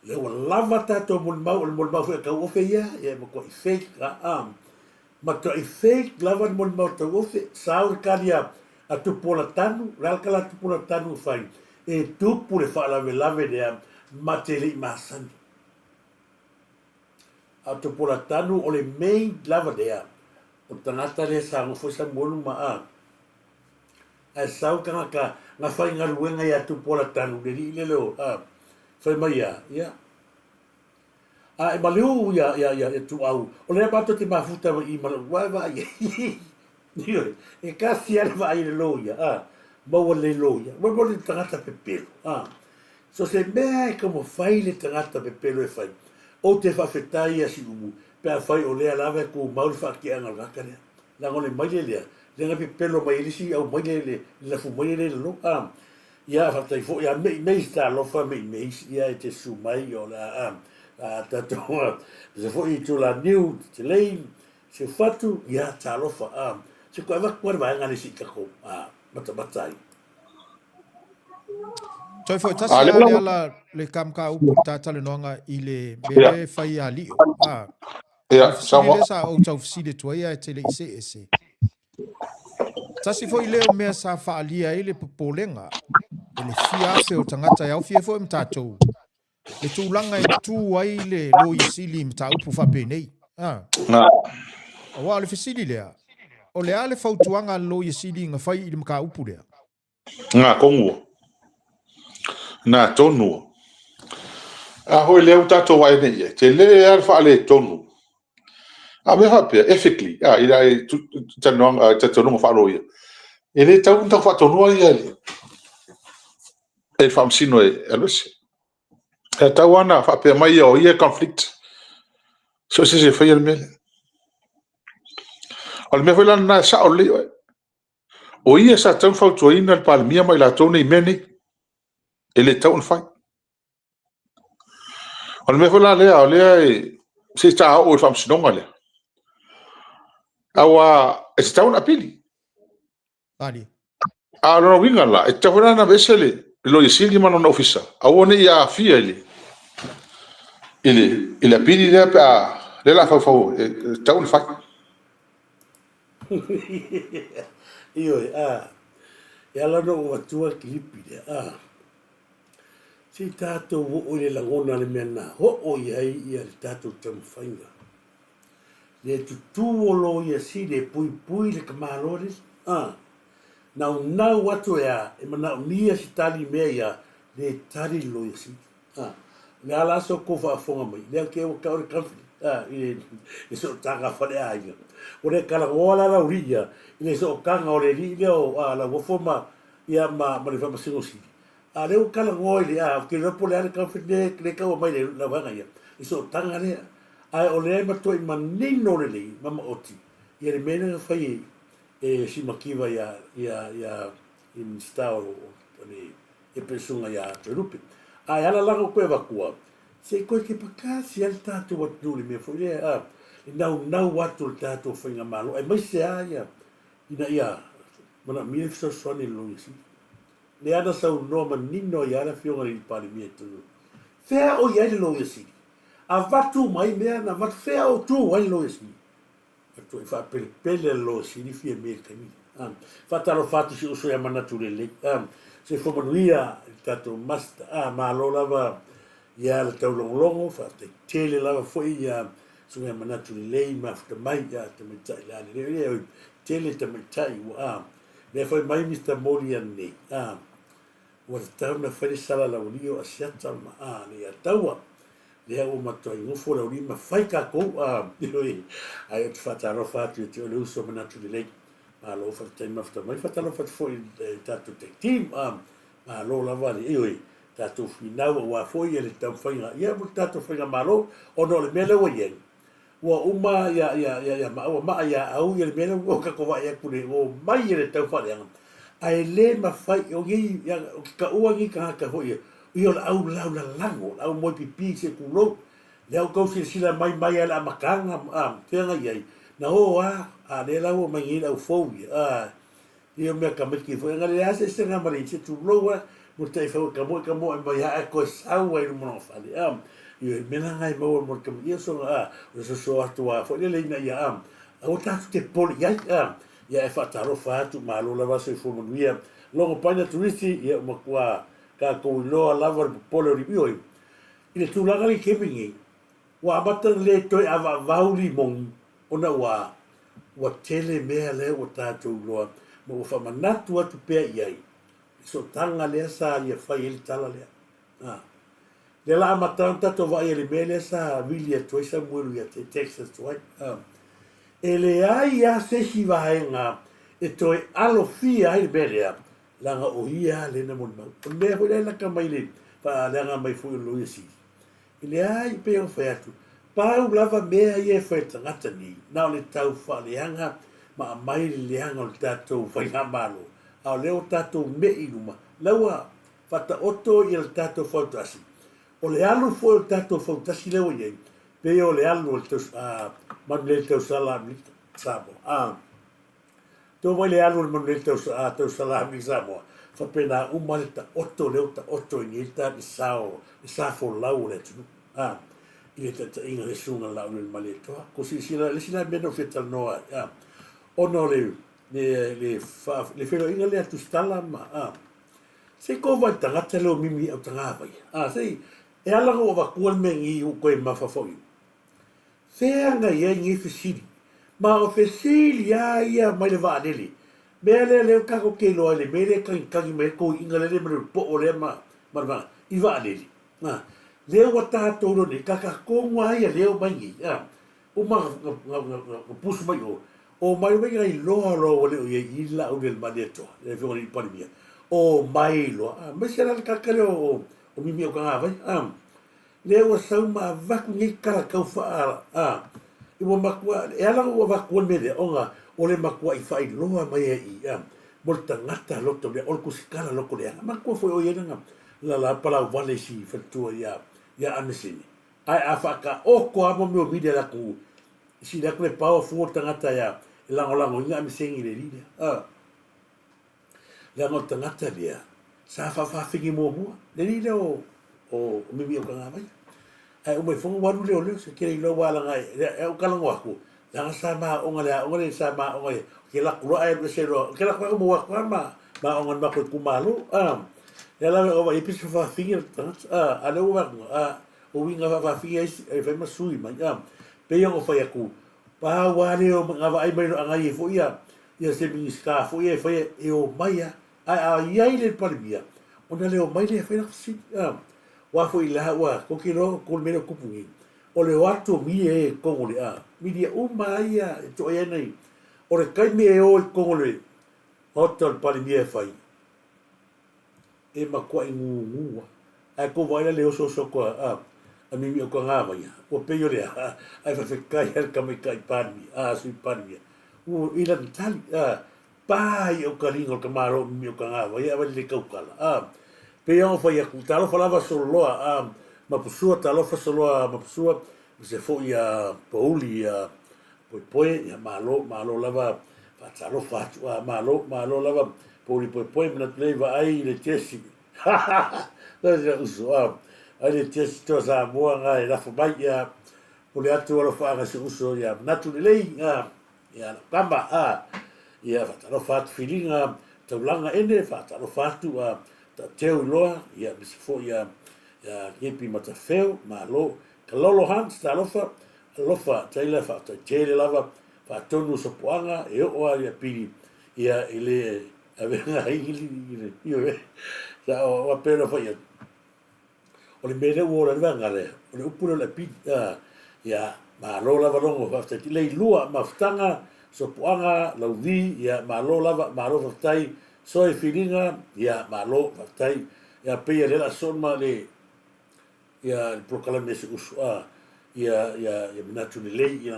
le ua lava tātou mon mau fwe kau ofe ia e ma kua i fake ma kua i fake lava mon mau tau ofe sao kalia a tupola tanu ralkala tupola tanu fai e tupu le whaalave lea ma te li masani a tupola tanu o le main lava lea o tangata le sa ngofo sa monu ma a sao kanga ka nga whai ngā ruenga i a tupola tanu le li leo whai mai ia e maliu ia tu au o le pato te mafuta i malu wa e kasi ala vai le lo ia mau le lo ia mo le tangata pepelo so se me como fai le tangata pepelo e fai o te whawhetai a si umu pe a fai o lea lawe ku mauri whaki anga raka lea la ngone mai lea le nga pepelo mai lisi au mai le la fu mai le lo ia whaktai fo ia mei sta lofa mei ia e te su mai o la tatoa se fo i tu la new te lei se fatu ia talofa se ko ava kwa vai ngani si kako mata Toi foi tasi ala le kam ka upu tata le noanga i le bele fai a lio ia Samoa sa o tau fside tuaia e tele ise ese tasi foi leo mea sa faalia i le popolenga e le fiafe o tangata iau fie foi mtatou le tūlanga e tū ai le lo ia sili mta upu whapenei o wa le fisili lea o le ale fautuanga lo ia sili nga fai i le mka upu lea ngā kongu nā tonu a hoi leo tātou wai nei te le alfa ale tonu a me hapea ethically i rai tatonunga whaaro ia e le tau whatonua ia e whamsino e alwese e tau ana whapea mai o ia conflict so se whai al mele o le mea whai lana sa o leo o ia sa tau whautuaina al palamia mai la tau nei mene e le tau whai o le mea whai lana lea o lea e se ta o e whamsinonga lea awa e se tau na pili ali a lona winga la e tau na vesele lo ia sili mano na ofisa a one ia fia ile pili le pa le la fa e tau na fa io e ala no atua klipi le si tato o le lagona le mena ho o ia le tato tam fainga le tutu o lo ia si le pui le kamalores nau atu e mana nia si tali mea le tali lo ia si le ala so ko fa fonga mai le ke o ka o kafi e so tanga fale ai o le kala ola la uria le so kanga o le li o la wo forma ia ma le fa masingo si le o kala ngoi le ke le pole ale kafi le ka o mai le la vanga ia e so tanga le ai o le ma to i manino le mama oti ia le mena fai e si makiva ia in stao e pesunga ia rupi ai ala langa koe wakua se koe ke pakasi al tātou watu le mea fwoi nau watu le tātou whainga malo ai mai se aia ina ia mana mire fisa soane lo isi le ana sau no manino ia la fionga le pali mia tu fea o ia le lo yesi a vatu mai mea na vat fea o tu ai lo yesi tu fa pele lo si ni fie me kami fa talo fatu si uso ya mana tu le se fo manuia tato masta ma lo lava ia le tau longo fa te tele lava foi ia so ya mana tu le ma fa mai ya te me tai la le tele te me tai wa le foi mai Mr. Molian ni wa tau na fere sala la unio asiata ma le taua le o matoi ngofo la uri ma fai ka ko ai te fataro fatu te o uso mana tu le ma lo fa te mafta mai fatalo fat foi tatu te team ma lo la vale tatu finau wa foi ele tau fainga ia mo tatu fainga malo o no le mele o yen wa uma ya ma ya au ele mele o ka ko va ya kule o mai ele tau fa yang ai le ma fai o gi ya ka o gi ka foi io au la lango au mo pipi se kulo le au ko sila mai ala makanga tenga ye na o le la o mai au fo io me ka miki fo nga le ase se nga mari se tu lo mo te fa ka mo mai ha ko sa wa mo fa le io me na ngai mo ka io so o so atu fo le na ya o ta te pol ya e fa taro fa tu ma lo la va se fo mo via lo pa na turisi ia mo kwa ka ko loa lava polo ribio i tu laga li kepingi wa abata le toi ava vauli mong ona wa tele mea le o tātou loa mo fa manatu atu pea iai so tanga le sa ia fai ele tala le le la matanta to vai ele mele sa vilia toi sa muelu ia te Texas toi ele ai a se si vaenga e toi alo fia ai belea langa o ia le na mo o me ho le ka mai le pa langa mai fu lo isi ile ai pe o fetu pa u lava me ai e feta ngata ni na le tau fa le hanga ma mai le hanga o tato fa nga malo a le o tato me inuma lawa fata oto i le tato fotasi o le alu fo o tato fotasi le o ye pe o le alu o te ma le te sala mi sabo to vai le alu mo le tau salami Samoa fa pena uma le ta otto ni ta sa fo lau le tu i te inga le sunga lau le maleto ko si le sila meno feta no ono le fero inga le tu stala ma se ko vai tanga te lo mimi au tanga vai sei e ala ko va kuan mengi u ko ma fa foi Fenga ye ngi fisiri ma o fesili ia mai le vaadeli mele le ka ko ke lo le mele ka me ko inga le me po o le ma i vaadeli le wa ta to lo ni ka ko ngwa ia le o mai o ma pusu mai o mai mai ai lo le ye ila o le maneto le fo ni pandemia o mai lo me se la ka le o mi o ka vai le wa sa ma va ku ni ka fa i mo makua e ala o makua mele onga o le makua i fai loa mai i mo le tangata loto le o kusikala loko le makua foi o yenanga la pala vale si fatua ia amesini ai afaka o ko amo me o vide la ku si la le powerful tangata ia lango inga amesini le lide la mo tangata dia sa fa fingi mo le lide o mi o kanga mai ai o mai fonga waru le se ke lo wala ngai e o kala ngwa ku la sa ma o ngale sa ma o ngai ke la ku ai se ro ke la ku mo wa ma o ngan ma ku malo ya la o vai pisu fa fingi ale o wa o winga fa fingi e fa ma sui ma pe yo fa ya ku pa wa le o nga vai mai ngai fo ia se mi ska fo ia fa e o mai ai le palbia ona le o mai le fa si wa fo ila wa ko kilo ko me ko pungi o le watu mi e ko le mi dia o mai to e nei o le kai me o ko le hotel pali mi e fai e ma ko ngu ai ko vai le o so ko mi ko nga mai o pe yo le ai fa fe kai ka me kai pani sui pani o ila tali pa o kalingo ka maro mi ko nga vai a le ka kala pe yo foi a talo falava solo ma pusua talo fa solo ma pusua se foi a poli poi ya malo lava fa talo fa malo lava poli poe na play va ai le tesi na se uso ai le tesi to Samoa nga e la mai ya poli atu alo fa ga se uso ya natu le ya kamba ia fatalo fatu filinga taulanga ene fatalo fatu ta teu loa ia bisifo ia kepi matafeu ma lo kalolo hans talofa lofa taila fata tele lava fatonu sopoanga e o ia pili ia ile avenga ili io sa o pelo fa ia o le mele o la ngale o le upule la pita ia ma lo lava longo fata le lua maftanga sopoanga lauvi ia ma lo lava ma lo fatai so e filinga ia ma lo fatai ia pe le la soma le ia proclamation usua ia minatu ni lei ia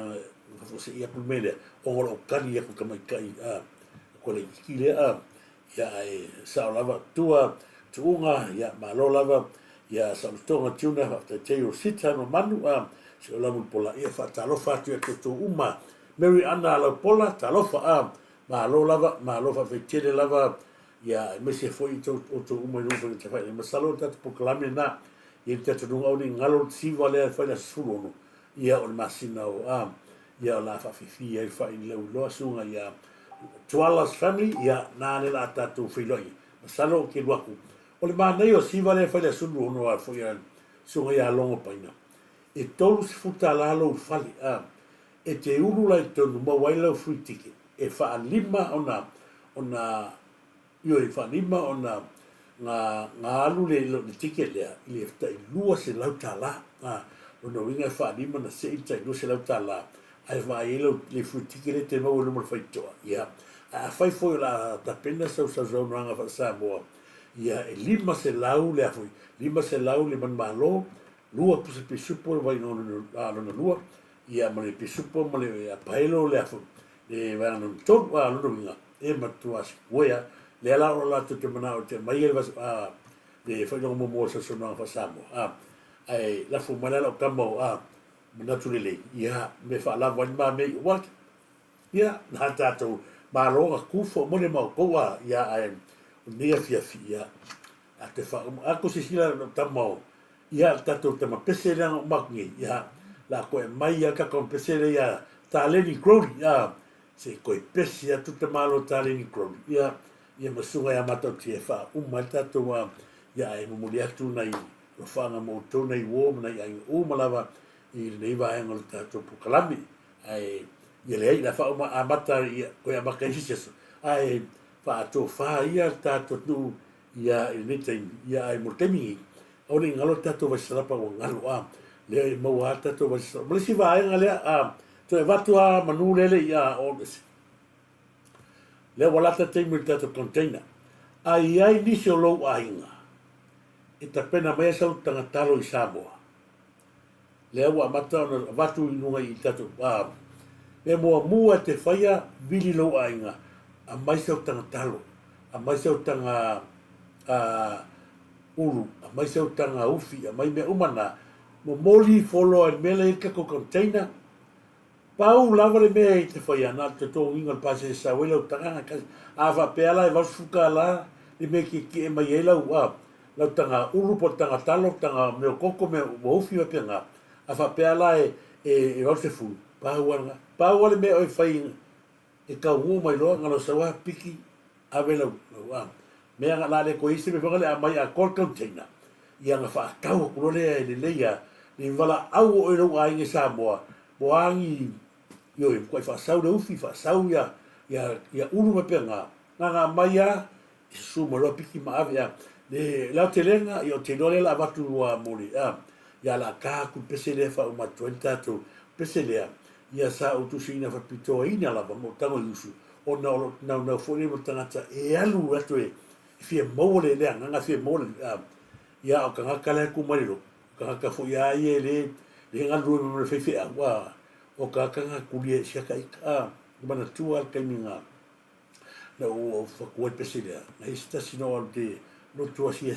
fose ia pulmele o lo kani ia kamai kai ko le kile ia e sa lava tua tuunga ia ma lo lava ia sa tonga tuna fa te o sita no manu se la mo pola ia fa talo fa tu to uma Mary Anna la pola talofa ma lo lava ma lo fa fetele lava ia me se foi to uma no fa te fa ma salo ta proclame na ia te tu au ni ngalo si vale fa la sulo ia on masina o ia la fa fifi ia fa in lo sunga ia Tuala's family ia na le la ta tu filoi ma salo ke luaku o le manei o si vale fa la sulo no a foi sunga ia longo paina e tolu se futa la lo fali e te uru lai tonu ma waila fruitiki e wha lima ona io e wha lima ona ngā alu le tike lea i le fta i lua se lau tala ona winga wha lima na se ita i lua se lau tala ai wha ilo le fruitiki le te mau luma whaitoa ia a whai foi la ta pena sau ranga wha Samoa ia e lima se lau le afoi lima se lau le man malo lua puse pe supo vai no lua ia male pisupo male paelo le afu e va no tot va lo vinga e matuas voya le ala la to te mana o te mai e va de foi no mo so no fa samo ai la fu mana lo kamo naturally ia me fa la van ma me what ia na tato ma lo ku fo mo le mo ko ia ai ni fia fia a te fa a ko si sila no tamo ia tato te ma pese la ma ia la koe mai a ka kompesere ia taleni kroni se koe pesi a tuta malo taleni kroni ia masunga ia matau tie wha umata toa ia e mumuli atu nei lo whanga mo tau nei wō nei ai umalawa i nei vaenga lo tato pukalami ai ia lei la wha uma amata ia koe a makaisi seso ai wha ato wha ia tato tu ia i nete ia ai murtemi au ni ngalo tato vasarapa o ngalo le mo ata to was mo si vai ngale to e vatu manu lele ia ones le wala ta te mi ta container ai ni se lo ainga e ta pena mai sa tanga talo i Samoa le wa mata no vatu no i ta to le mo mua te faia vili lo ainga a mai sa tanga talo a mai sa tanga uru a mai sa tanga ufi a mai me umana mo moli folo al mele ka ko container pau lava le me te foi ana te to inga pase sa wela tanga ka ava pela e vas fuka la le me ki mai ela la tanga ulu po tanga talo tanga me koko me mo fi pe nga ava pela e vas fu pau le me o fai e ka u mai lo ngalo sa wa piki avela me nga la le ko isi me vale a mai a col container ia nga fa tau ko le leia ni wala au o ero ai nge Samoa boangi yo e ko fa sau de ufi fa sau ya ulu me penga nga mai ya su mo lo piki ma avia de la telenga yo te dole la batu wa moli ya la ka ku pesele fa uma 20 to pesele ya sa o tu sina fa pito ina la mo tango yusu o no fo ni mo tangata e alu ato e fie mole le nga fie mole ya o kanga kala ku marilo ka fo ya ele le ngalu me fe wa o ka kanga kulie shaka ika mana tua ka minga na o fa ko pesile na ista sino de no tua sia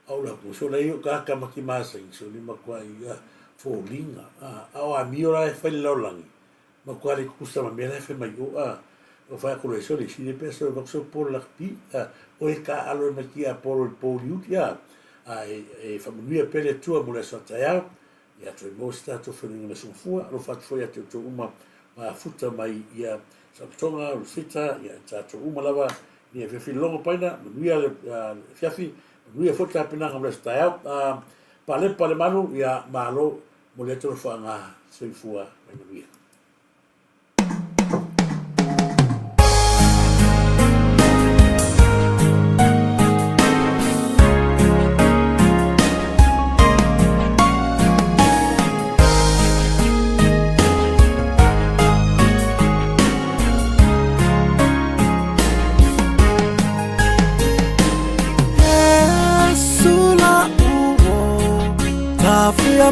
au la ko so le ka ka makimasa so ni makwa ia fo linga au a miora e fa lolangi makwa le kusa ma mena fe mai o o fa ko le soli si le peso ko so por la pi o e ka alo me ki a por el poliu ya e fa mu pele tu mo le so ya ya tu mo sta tu fo ni so fu lo fa fo ya tu uma ma futa mai ya sa tonga o fita ya ta tu uma lava ni e fi longo paina mu ya fiafi mu ya fota pena ngam le sta ya pale manu ya malo mo le tu fa nga se fua mai mu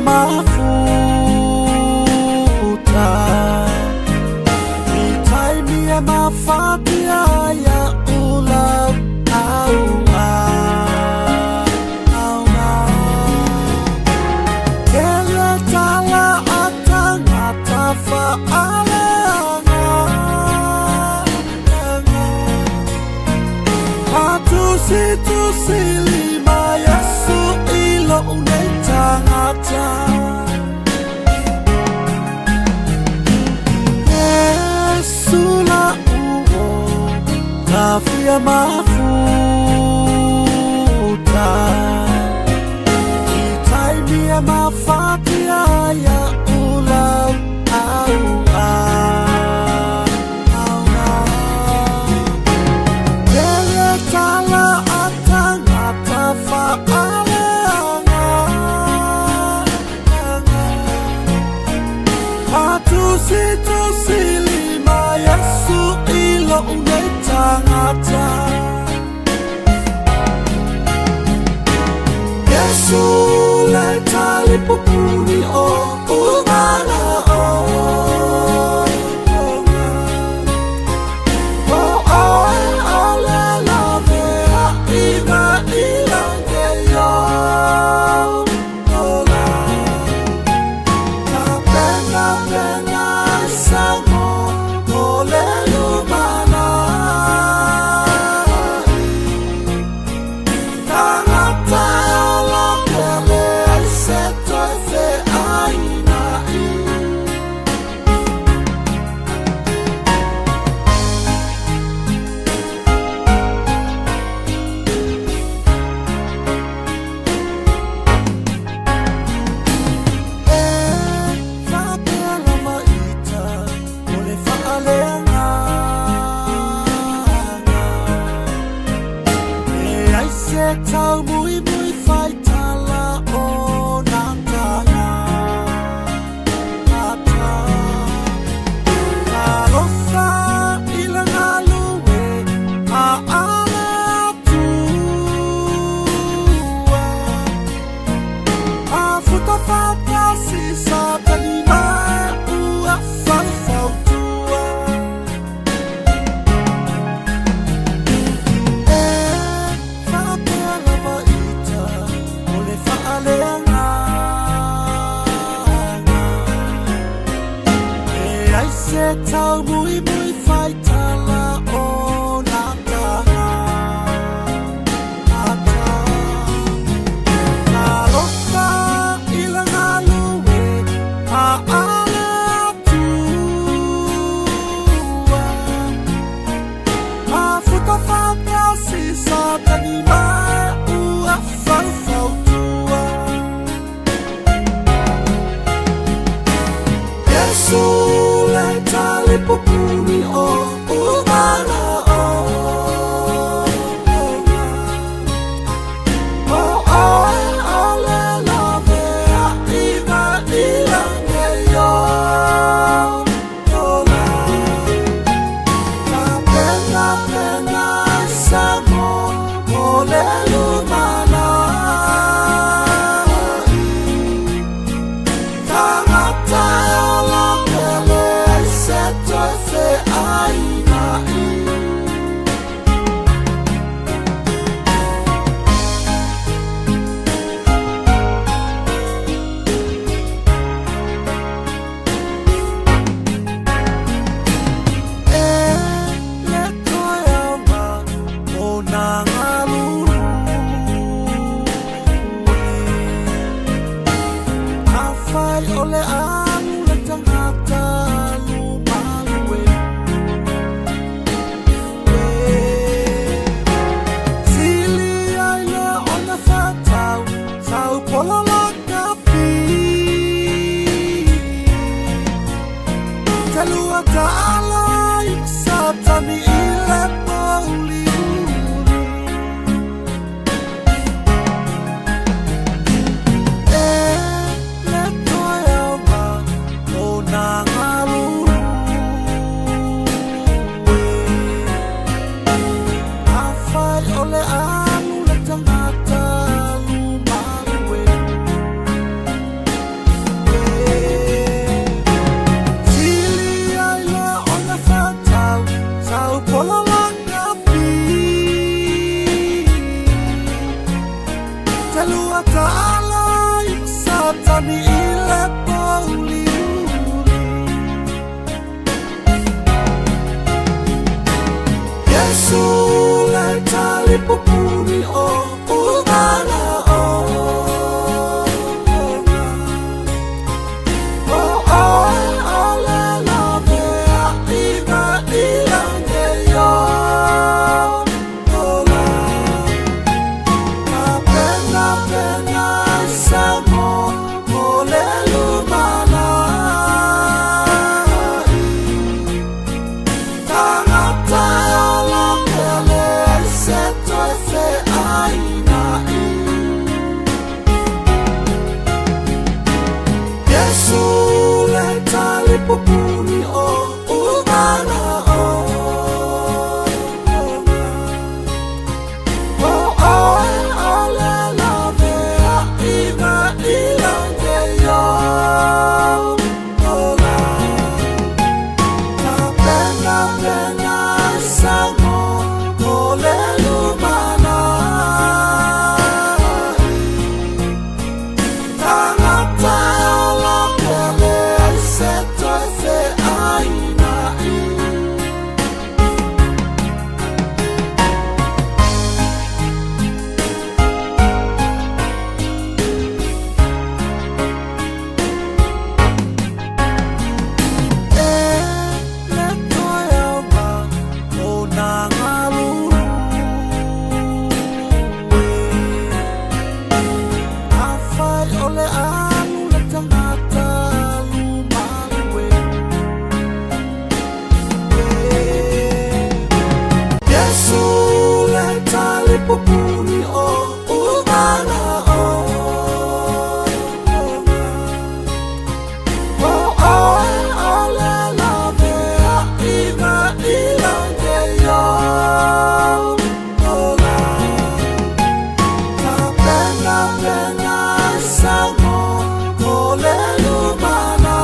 mafuta itaimia mafatia ya ula auna kele tala atanga tafa aleanga atusitusili Yesu ilo unetangata Yesu la uo kafia mafuta itaimia mafatia ya ula Kele tala atanga tafa Atusitusili Yesu ilo unetangata Yesu leta lipupuni o umana Kau pola langapi Telua ta'ala Satani ILE pauli Yesu le tali pupuni o Ugana o Pupuni o Ugana o ole la vea ina ilange yo ola na pena samo ole lumana tangata ola pele seto se aina le toyama ona ngalulu afai ole alu le tangata lumawe Yesu le tali pupuni o Ugana o ole la vea ina ilange yo ola na pena samo ole lumana